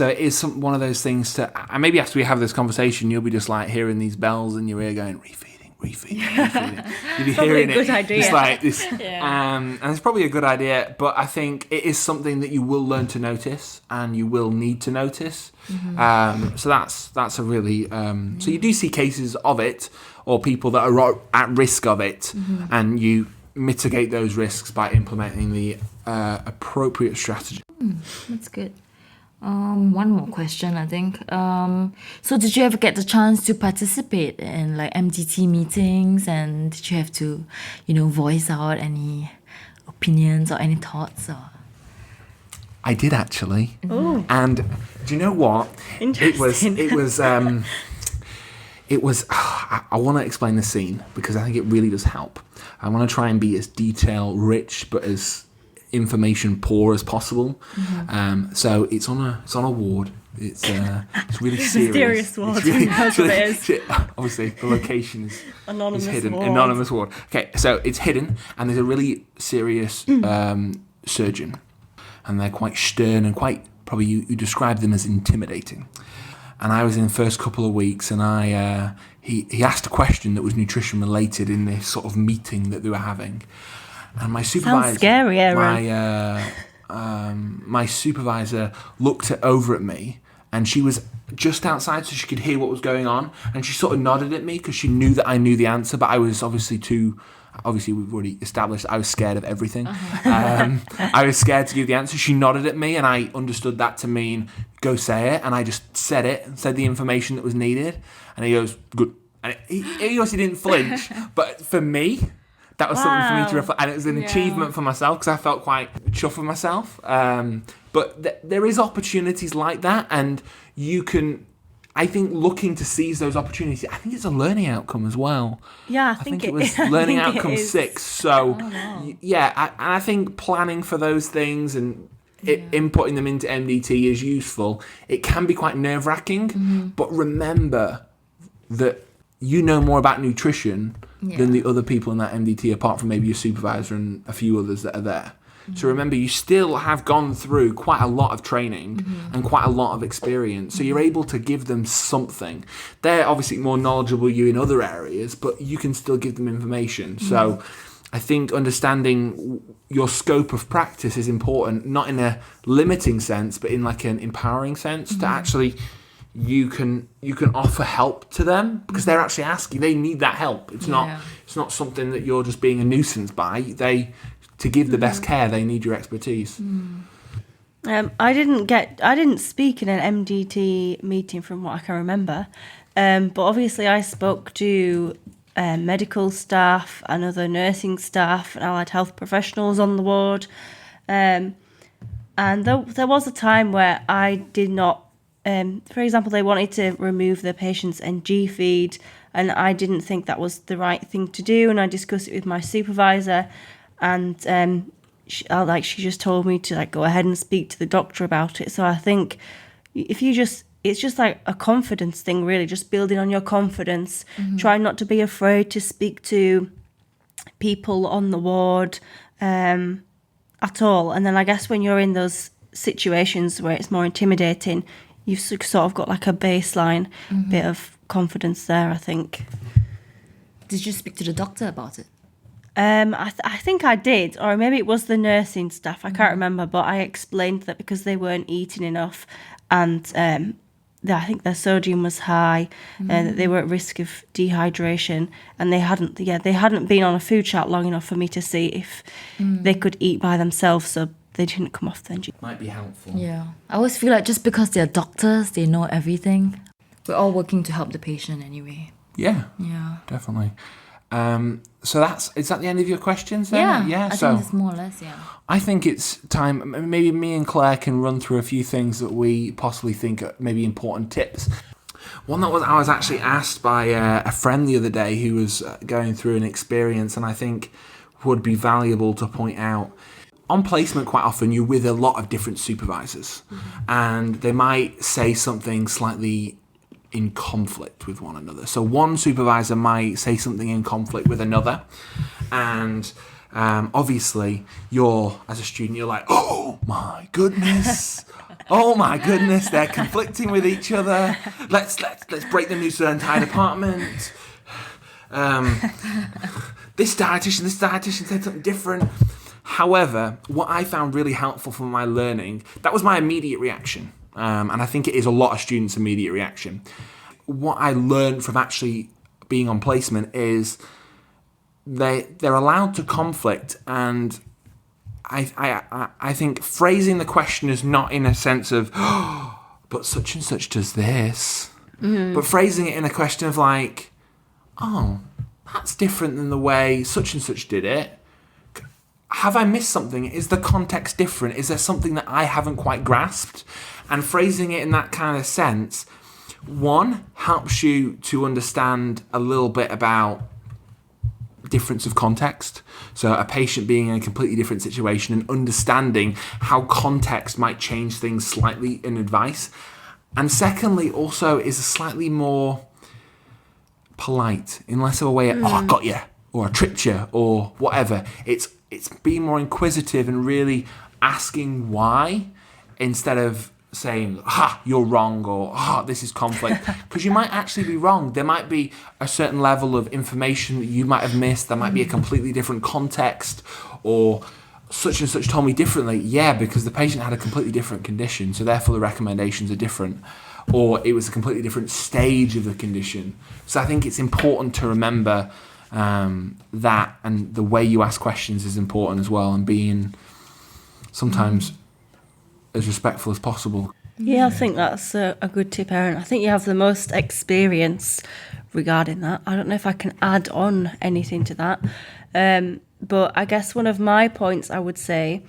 it is one of those things and maybe after we have this conversation, you'll be just like hearing these bells in your ear going, refeeding. You'll be hearing it. Idea. Just like this. And it's probably a good idea, but I think it is something that you will learn to notice and you will need to notice. So that's a really, so you do see cases of it, or people that are at risk of it, and you mitigate those risks by implementing the appropriate strategy. That's good. One more question, I think. So did you ever get the chance to participate in like MDT meetings, and did you have to, voice out any opinions or any thoughts? Or? I did actually. Oh. And do you know what? Interesting. It was, I want to explain the scene because I think it really does help. I want to try and be as detail rich but as information poor as possible. So it's on a ward. It's really serious. Mysterious ward. Obviously, the location is hidden. Ward. Anonymous ward. Okay, so it's hidden, and there's a really serious surgeon, and they're quite stern and quite probably you describe them as intimidating. And I was in the first couple of weeks, and he asked a question that was nutrition related in this sort of meeting that they were having. And my supervisor, sounds scary, Aaron. My supervisor looked over at me, and she was just outside, so she could hear what was going on. And she sort of nodded at me because she knew that I knew the answer, but I was obviously we've already established I was scared of everything. I was scared to give the answer. She nodded at me, and I understood that to mean go say it, and I just said the information that was needed, and he goes good, and he obviously didn't flinch, but for me that was something for me to reflect, and it was an achievement for myself because I felt quite chuffed with myself. But there is opportunities like that, and you can I think looking to seize those opportunities, I think it's a learning outcome as well. Yeah, I think it was learning outcome 6. So, I think planning for those things and inputting them into MDT is useful. It can be quite nerve-wracking, but remember that you know more about nutrition than the other people in that MDT, apart from maybe your supervisor and a few others that are there. So remember, you still have gone through quite a lot of training and quite a lot of experience. So you're able to give them something. They're obviously more knowledgeable than you in other areas, but you can still give them information. So I think understanding your scope of practice is important, not in a limiting sense, but in like an empowering sense to actually you can offer help to them because they're actually asking. They need that help. It's not something that you're just being a nuisance by. To give the best care, they need your expertise. I didn't speak in an MDT meeting from what I can remember, but obviously I spoke to medical staff and other nursing staff and allied health professionals on the ward, and there was a time where I did not. For example, they wanted to remove the patient's NG feed, and I didn't think that was the right thing to do, and I discussed it with my supervisor. And she just told me to go ahead and speak to the doctor about it. So I think it's just like a confidence thing, really, just building on your confidence. Try not to be afraid to speak to people on the ward at all. And then I guess when you're in those situations where it's more intimidating, you've sort of got like a baseline bit of confidence there, I think. Did you speak to the doctor about it? I think I did, or maybe it was the nursing staff. I can't remember, but I explained that because they weren't eating enough, and I think their sodium was high, that they were at risk of dehydration, and they hadn't been on a food chart long enough for me to see if they could eat by themselves, so they didn't come off the NG. Might be helpful. Yeah, I always feel like just because they're doctors, they know everything. We're all working to help the patient anyway. Yeah, definitely. So is that the end of your questions then? Yeah, I think it's more or less, I think it's time, maybe me and Claire can run through a few things that we possibly think are maybe important tips. One I was actually asked by a friend the other day who was going through an experience, and I think would be valuable to point out. On placement, quite often you're with a lot of different supervisors, and they might say something slightly in conflict with one another. So one supervisor might say something in conflict with another, and obviously as a student, you're like, oh my goodness, they're conflicting with each other. Let's break them loose to the entire department. This dietitian said something different. However, what I found really helpful for my learning, that was my immediate reaction. And I think it is a lot of students' immediate reaction. What I learned from actually being on placement is they're allowed to conflict, and I think phrasing the question is not in a sense of, oh, but such and such does this, but phrasing it in a question of like, oh, that's different than the way such and such did it. Have I missed something? Is the context different? Is there something that I haven't quite grasped? And phrasing it in that kind of sense, one, helps you to understand a little bit about difference of context. So a patient being in a completely different situation and understanding how context might change things slightly in advice. And secondly, also is a slightly more polite, in less of a way, oh, I got you, or I tricked you, or whatever. It's being more inquisitive and really asking why, instead of saying, you're wrong, or this is conflict, because you might actually be wrong. There might be a certain level of information that you might have missed. There might be a completely different context, or such and such told me differently. Yeah, because the patient had a completely different condition, so therefore the recommendations are different, or it was a completely different stage of the condition. So I think it's important to remember that, and the way you ask questions is important as well, and being sometimes as respectful as possible. Yeah, I think that's a good tip, Erin. I think you have the most experience regarding that. I don't know if I can add on anything to that. But I guess one of my points I would say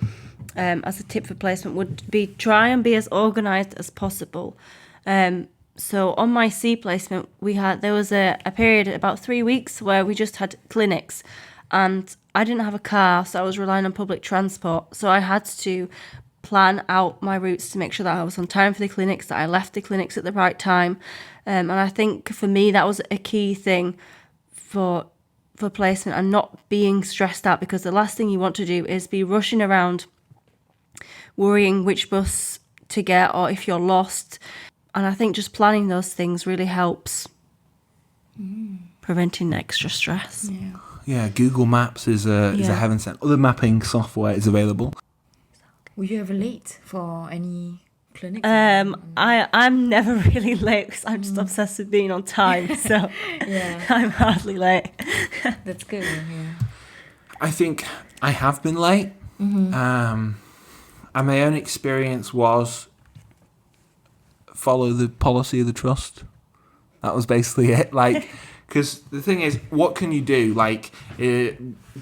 as a tip for placement would be try and be as organised as possible. So on my C placement, there was a period about 3 weeks where we just had clinics, and I didn't have a car, so I was relying on public transport. So I had to plan out my routes to make sure that I was on time for the clinics, that I left the clinics at the right time. And I think for me, that was a key thing for placement, and not being stressed out, because the last thing you want to do is be rushing around worrying which bus to get or if you're lost. And I think just planning those things really helps preventing extra stress. Yeah, Google Maps is a heaven sent. Other mapping software is available. Were you ever late for any clinics? I'm never really late because I'm just obsessed with being on time. So I'm hardly late. That's good. Yeah. I think I have been late. And my own experience was follow the policy of the trust. That was basically it. Like, because the thing is, what can you do? Like,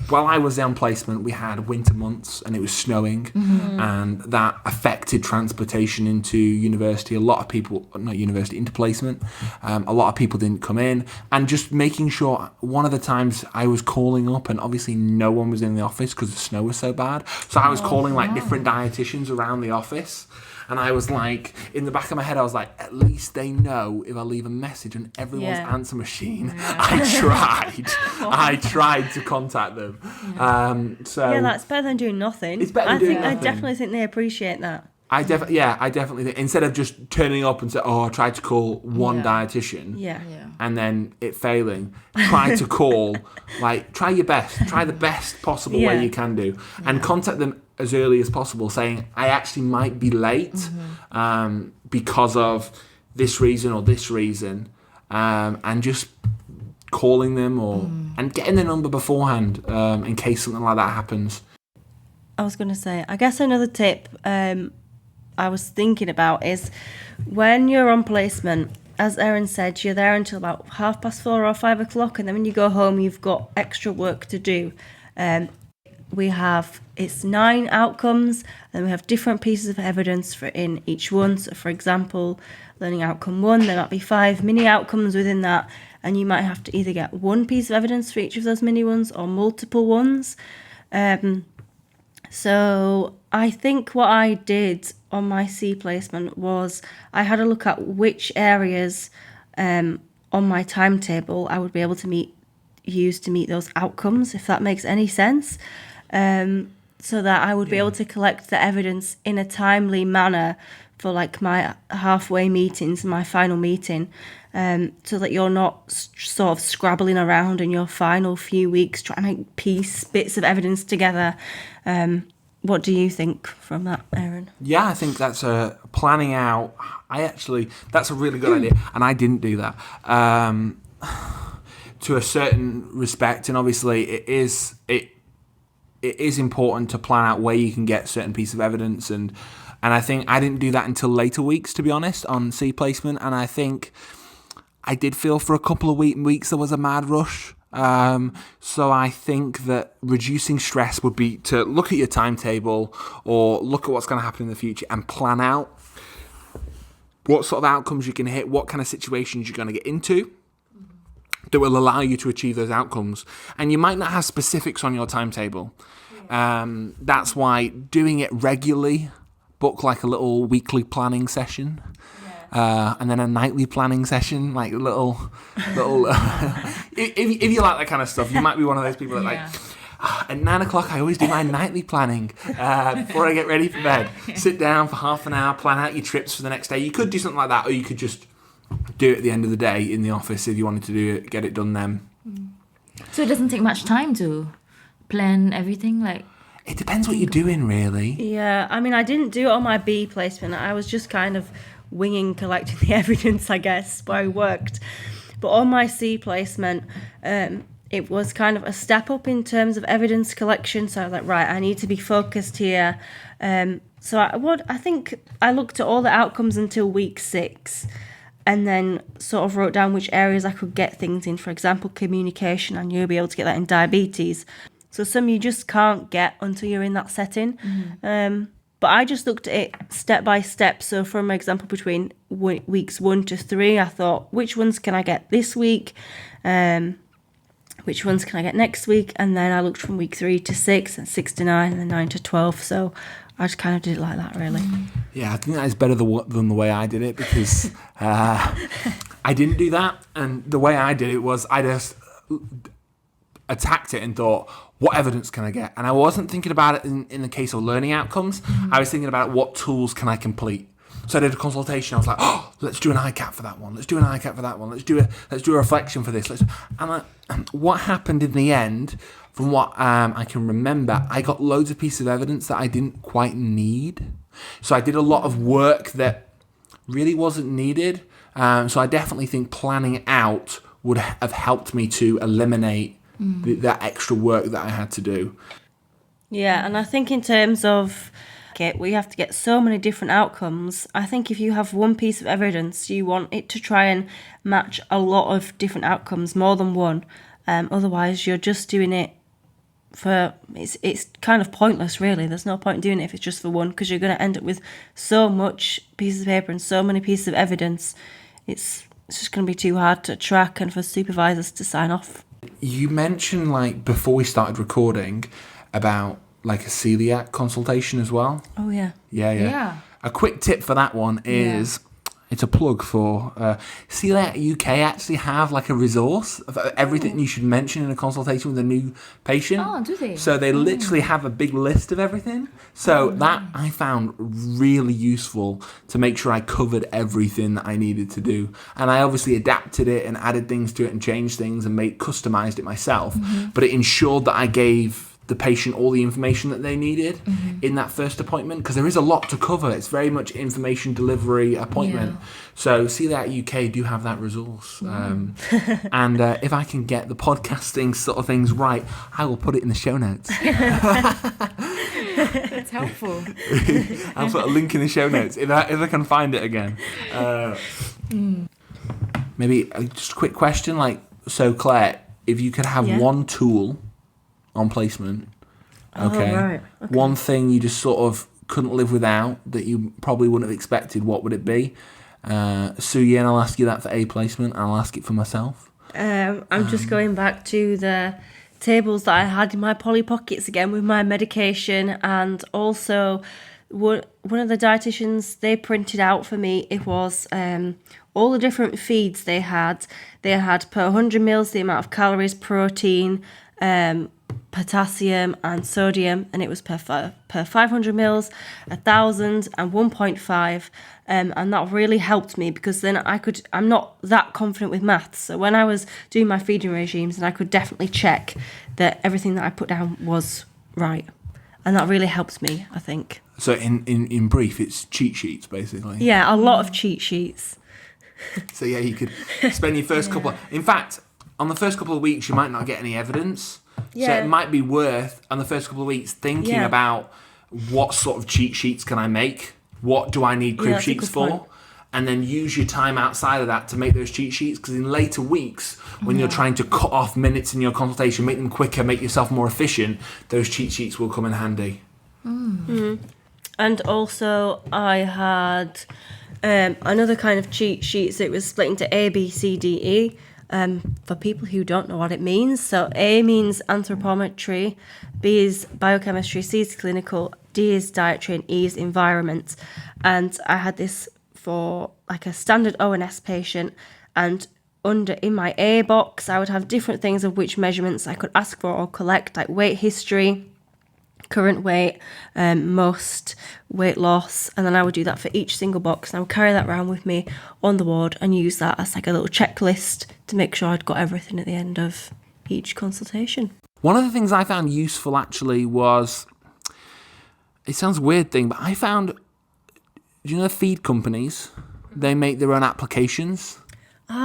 while I was on placement, we had winter months and it was snowing, and that affected transportation into university. A lot of people, not university, into placement. A lot of people didn't come in, and just making sure. One of the times I was calling up, and obviously no one was in the office because the snow was so bad. So I was calling like different dietitians around the office. And I was like, in the back of my head, I was like, at least they know if I leave a message on everyone's answer machine. I tried to contact them. So that's better than doing nothing. It's better than doing nothing. I definitely think they appreciate that. I definitely think, instead of just turning up and say, I tried to call one dietitian, and then it failing, try to call, try your best, try the best possible way you can do, and contact them as early as possible, saying, I actually might be late because of this reason or this reason, and just calling them and getting their number beforehand in case something like that happens. I was going to say, I guess another tip I was thinking about is when you're on placement, as Erin said, you're there until about 4:30 or 5 o'clock, and then when you go home, you've got extra work to do. It's 9 outcomes, and we have different pieces of evidence in each one. So, for example, learning outcome 1, there might be 5 mini outcomes within that, and you might have to either get one piece of evidence for each of those mini ones or multiple ones. So I think what I did on my C placement was I had a look at which areas on my timetable I would be able to use to meet those outcomes, if that makes any sense, so that I would be able to collect the evidence in a timely manner for my halfway meetings, my final meeting, so that you're not sort of scrabbling around in your final few weeks trying to piece bits of evidence together. What do you think from that, Erin? Yeah, I think that's planning out. That's a really good idea, and I didn't do that to a certain respect. And obviously, it is important to plan out where you can get certain piece of evidence, and I think I didn't do that until later weeks, to be honest, on C placement. And I think I did feel for a couple of weeks there was a mad rush. So I think that reducing stress would be to look at your timetable or look at what's going to happen in the future and plan out what sort of outcomes you can hit, what kind of situations you're going to get into that will allow you to achieve those outcomes. And you might not have specifics on your timetable. That's why doing it regularly, book like a little weekly planning session. And then a nightly planning session, like little. If you like that kind of stuff, you might be one of those people that at 9 o'clock I always do my nightly planning before I get ready for bed. Sit down for half an hour, plan out your trips for the next day. You could do something like that, or you could just do it at the end of the day in the office if you wanted to do it, get it done then. So it doesn't take much time to plan everything, It depends what you're doing, really. Yeah, I mean, I didn't do it on my B placement. I was just kind of collecting the evidence, I guess, where I worked. But on my C placement, it was kind of a step up in terms of evidence collection. So I was like, right, I need to be focused here. So I think I looked at all the outcomes until week 6, and then sort of wrote down which areas I could get things in. For example, communication, and you'll be able to get that in diabetes. So some you just can't get until you're in that setting. But I just looked at it step by step. So from example, between weeks 1 to 3, I thought, which ones can I get this week? Which ones can I get next week? And then I looked from week 3 to 6, and 6 to 9, and then 9 to 12. So I just kind of did it like that, really. Yeah, I think that is better than the way I did it, because I didn't do that. And the way I did it was I just attacked it and thought, what evidence can I get? And I wasn't thinking about it in the case of learning outcomes. I was thinking about what tools can I complete. So I did a consultation. I was like, oh, let's do an ICAP for that one. Let's do an ICAP for that one. Let's do a reflection for this. What happened in the end, from what I can remember, I got loads of pieces of evidence that I didn't quite need. So I did a lot of work that really wasn't needed. So I definitely think planning out would have helped me to eliminate that extra work that I had to do. Yeah, and I think in terms of we have to get so many different outcomes. I think if you have one piece of evidence, you want it to try and match a lot of different outcomes, more than one. Otherwise, you're just doing it for it's kind of pointless, really. There's no point in doing it if it's just for one, because you're going to end up with so much pieces of paper and so many pieces of evidence. It's just going to be too hard to track and for supervisors to sign off. You mentioned, like, before we started recording, about like a celiac consultation as well. Oh, yeah. Yeah. A quick tip for that one is, it's a plug for Celiac UK actually have like a resource of everything you should mention in a consultation with a new patient. Oh, do they? So they literally have a big list of everything. So that I found really useful to make sure I covered everything that I needed to do. And I obviously adapted it and added things to it and changed things and customized it myself. But it ensured that I gave the patient all the information that they needed in that first appointment, because there is a lot to cover. It's very much information delivery appointment. So Celiac UK do have that resource. And if I can get the podcasting sort of things right, I will put it in the show notes. It's helpful. I'll put a link in the show notes if I can find it again. Maybe just a quick question, like, so Claire, if you could have one tool on placement, okay, one thing you just sort of couldn't live without that you probably wouldn't have expected, what would it be? Suyin, I'll ask you that for A placement, and I'll ask it for myself. I'm just going back to the tables that I had in my Polly Pockets again with my medication, and also one of the dietitians, they printed out for me, it was all the different feeds they had. They had per 100 mils the amount of calories, protein, potassium and sodium, and it was per 500 mils, 1,000 and 1.5, and that really helped me, because then I'm not that confident with maths, so when I was doing my feeding regimes, and I could definitely check that everything that I put down was right, and that really helped me, I think. So in brief, it's cheat sheets basically. Yeah, a lot of cheat sheets. So yeah, you could spend your first couple in fact, on the first couple of weeks you might not get any evidence. So it might be worth, on the first couple of weeks, thinking about what sort of cheat sheets can I make? What do I need crib sheets for? Point. And then use your time outside of that to make those cheat sheets, because in later weeks, when you're trying to cut off minutes in your consultation, make them quicker, make yourself more efficient, those cheat sheets will come in handy. And also I had another kind of cheat sheets. It was split into A, B, C, D, E. For people who don't know what it means. So A means anthropometry, B is biochemistry, C is clinical, D is dietary, and E is environment. And I had this for like a standard ONS patient, and in my A box I would have different things of which measurements I could ask for or collect, like weight history, current weight, must, weight loss, and then I would do that for each single box, and I would carry that around with me on the ward and use that as like a little checklist to make sure I'd got everything at the end of each consultation. One of the things I found useful actually was, it sounds a weird thing, but I found, do you know the feed companies? They make their own applications. You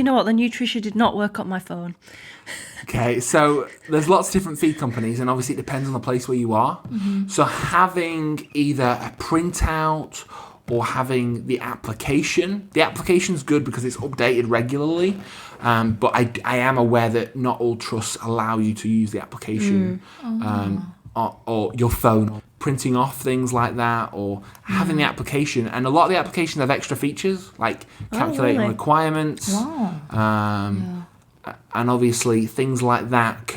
know what, the nutrition did not work on my phone. Okay, so there's lots of different feed companies, and obviously it depends on the place where you are. So having either a printout or having the application's good because it's updated regularly, but I am aware that not all trusts allow you to use the application. or your phone, printing off things like that, or having the application. And a lot of the applications have extra features like calculating really? requirements. Wow. And obviously things like that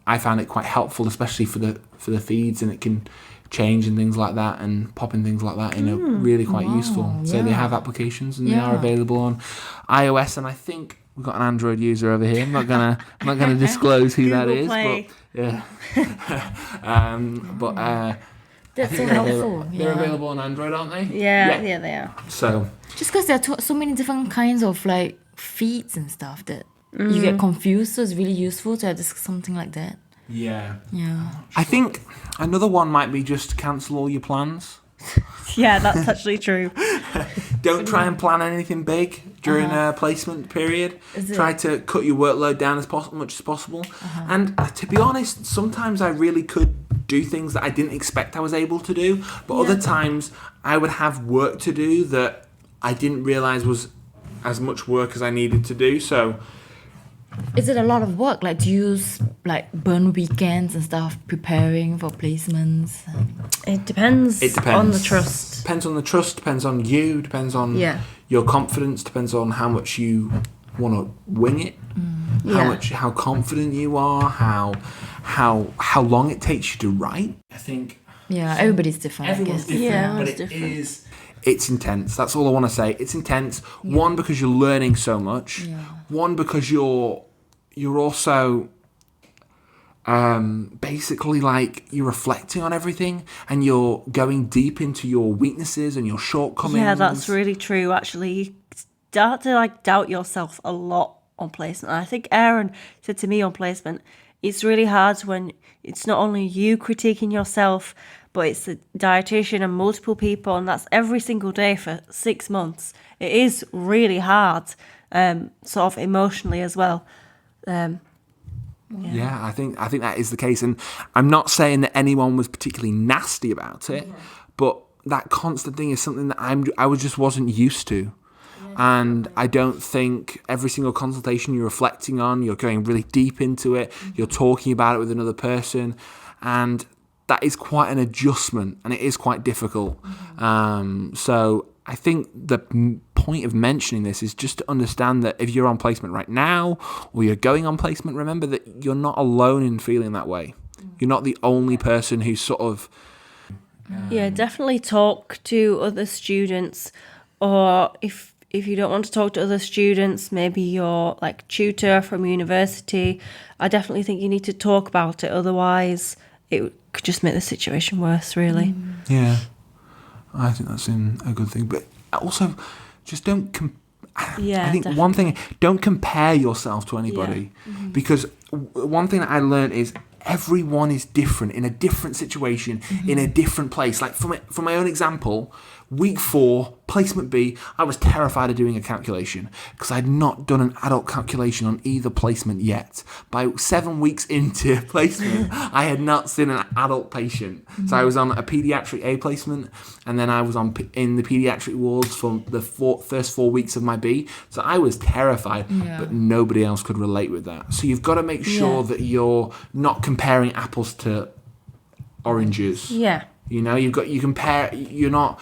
I found it quite helpful, especially for the feeds, and it can change and things like that, and pop in things like that, really quite useful. So they have applications, and they are available on iOS, and I think we've got an Android user over here. I'm not gonna disclose who that Google is, Play. but yeah. That's so they're helpful. They're available on Android, aren't they? Yeah, they are. So Just because there are so many different kinds of like feeds and stuff that you get confused, so it's really useful to have something like that. yeah, Yeah. I think another one might be just cancel all your plans. Yeah, that's actually true. Don't try and plan anything big during a placement period. Try to cut your workload down as much as possible. And to be honest, sometimes I really could do things that I didn't expect I was able to do. But other times I would have work to do that I didn't realise was as much work as I needed to do. So Is it a lot of work? Like, do you burn weekends and stuff preparing for placements? It depends. it depends. On the trust. Depends on the trust, depends on you, depends on Yeah. your confidence, depends on how much you want to wing it. How confident you are, how long it takes you to write. I think Yeah, everybody's different. everyone's I guess. different, Yeah, but everyone's it's intense. That's all I want to say. It's intense. One, because you're learning so much. Yeah. One, because you're also basically like you're reflecting on everything, and you're going deep into your weaknesses and your shortcomings. Yeah, that's really true. Actually, you start to like doubt yourself a lot on placement. And I think Aaron said to me on placement, it's really hard when it's not only you critiquing yourself, but it's the dietitian and multiple people, and that's every single day for 6 months. It is really hard, sort of emotionally as well. Yeah, I think that is the case, and I'm not saying that anyone was particularly nasty about it, but that constant thing is something that I just wasn't used to. And I don't think every single consultation you're reflecting on, you're going really deep into it, you're talking about it with another person, and that is quite an adjustment, and it is quite difficult. So I think the point of mentioning this is just to understand that if you're on placement right now, or you're going on placement, remember that you're not alone in feeling that way. You're not the only person who's sort of... Yeah, definitely talk to other students, or if you don't want to talk to other students, maybe your like tutor from university. I definitely think you need to talk about it, otherwise it could just make the situation worse, really. Yeah, I think that's a good thing. But also, just don't... I think one thing, don't compare yourself to anybody. Because one thing that I learned is everyone is different, in a different situation, in a different place. Like, for my own example, week 4, placement B, I was terrified of doing a calculation because I'd not done an adult calculation on either placement yet. By 7 weeks into placement, I had not seen an adult patient. So I was on a paediatric A placement, and then I was in the paediatric wards for the first 4 weeks of my B. So I was terrified, but nobody else could relate with that. So you've got to make sure that you're not comparing apples to oranges. Yeah. You know, you compare. You're not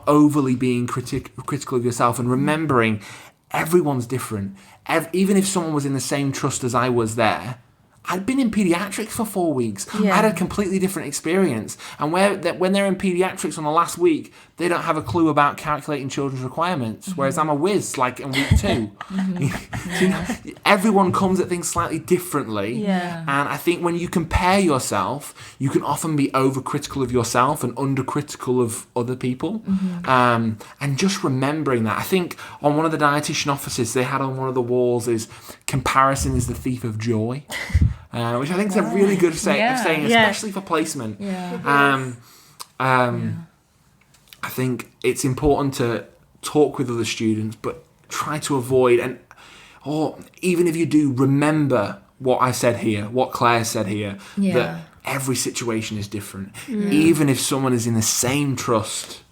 overly being critical of yourself, and remembering everyone's different. Even if someone was in the same trust as I was there, I'd been in paediatrics for 4 weeks. Yeah. I had a completely different experience. And when they're in paediatrics on the last week, they don't have a clue about calculating children's requirements. Whereas I'm a whiz, like in week 2. You know, everyone comes at things slightly differently. Yeah. And I think when you compare yourself, you can often be overcritical of yourself and undercritical of other people. And just remembering that. I think on one of the dietitian offices, they had on one of the walls is comparison is the thief of joy. Which I think is a really good saying, especially for placement. I think it's important to talk with other students, but try to avoid, or even if you do, remember what I said here, what Claire said here, that every situation is different, even if someone is in the same trust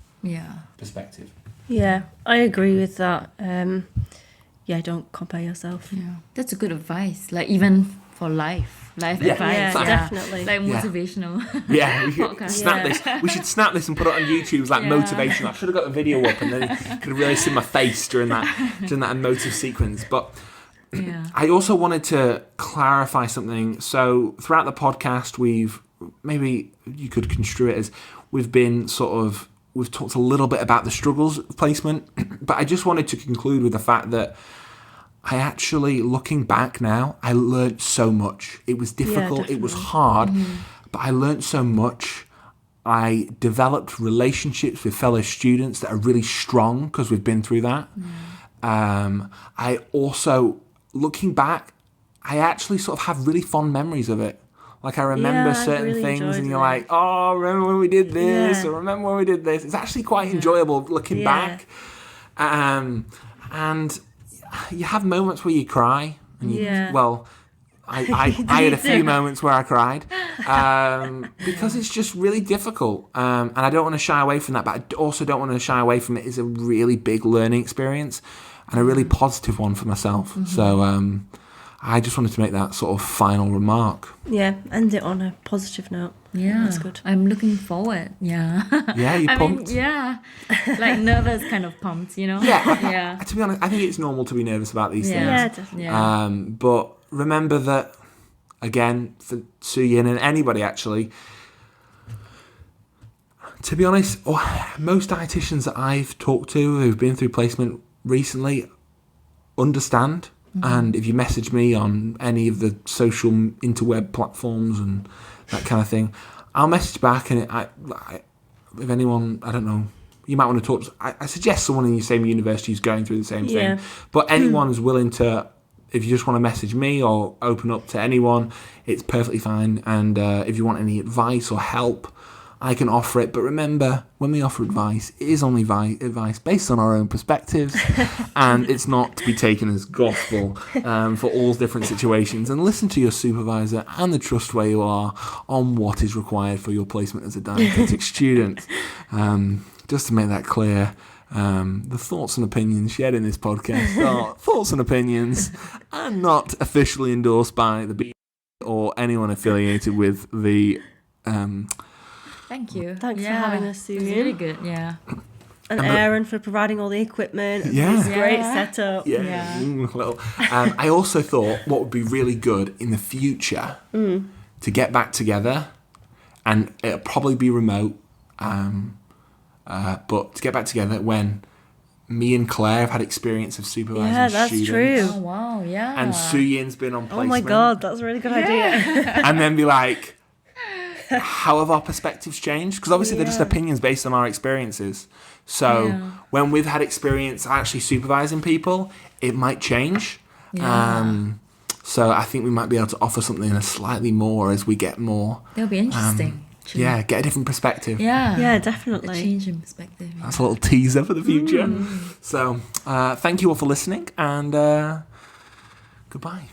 perspective. Yeah, I agree with that. Don't compare yourself. Yeah, that's a good advice. Like, even for life advice. Yeah, definitely. Like motivational. Yeah, we should Podcast. snap this. We should snap this and put it on YouTube as like motivational. I should have got the video up and then you could have really seen my face during that emotive sequence. But I also wanted to clarify something. So throughout the podcast, maybe you could construe it as we've talked a little bit about the struggles of placement, but I just wanted to conclude with the fact that I actually, looking back now, I learned so much. It was difficult, it was hard, but I learned so much. I developed relationships with fellow students that are really strong because we've been through that. I also, looking back, I actually sort of have really fond memories of it. Like I remember certain really things and you're it. like, oh, remember when we did this? Or remember when we did this? It's actually quite enjoyable looking back. And you have moments where you cry. And I had a few moments where I cried because it's just really difficult. And I don't want to shy away from that, but I also don't want to shy away from it. It's a really big learning experience and a really positive one for myself. So I just wanted to make that sort of final remark. Yeah, end it on a positive note. Yeah, that's good. I'm looking forward. Yeah. Yeah, you pumped? Like nervous, kind of pumped, you know? Yeah. To be honest, I think it's normal to be nervous about these things. Yeah, definitely. Yeah. But remember that, again, for Suyin and anybody actually, to be honest, most dietitians that I've talked to who've been through placement recently understand. And if you message me on any of the social interweb platforms and that kind of thing, I'll message back. And if anyone, I don't know, you might want to talk. I suggest someone in your same university who's going through the same thing. But anyone who's willing to, if you just want to message me or open up to anyone, it's perfectly fine. And if you want any advice or help, I can offer it. But remember, when we offer advice, it is only advice based on our own perspectives, and it's not to be taken as gospel for all different situations. And listen to your supervisor and the trust where you are on what is required for your placement as a dietetic student. Just to make that clear, the thoughts and opinions shared in this podcast are thoughts and opinions and not officially endorsed by the B or anyone affiliated with the... Thank you. Thanks for having us, Suyin. It's really good, yeah. And Aaron for providing all the equipment. Yeah. This great setup. Well, I also thought what would be really good in the future to get back together, and it'll probably be remote, but to get back together when me and Claire have had experience of supervising students. True. Oh, wow, yeah. And Suyin's been on placement. Oh my God, that's a really good idea. And then be like, how have our perspectives changed? Because obviously they're just opinions based on our experiences. So when we've had experience actually supervising people, it might change. So I think we might be able to offer something slightly more as we get more. That'll be interesting. Get a different perspective. Yeah, definitely. A change in perspective. Yeah. That's a little teaser for the future. So thank you all for listening, and goodbye.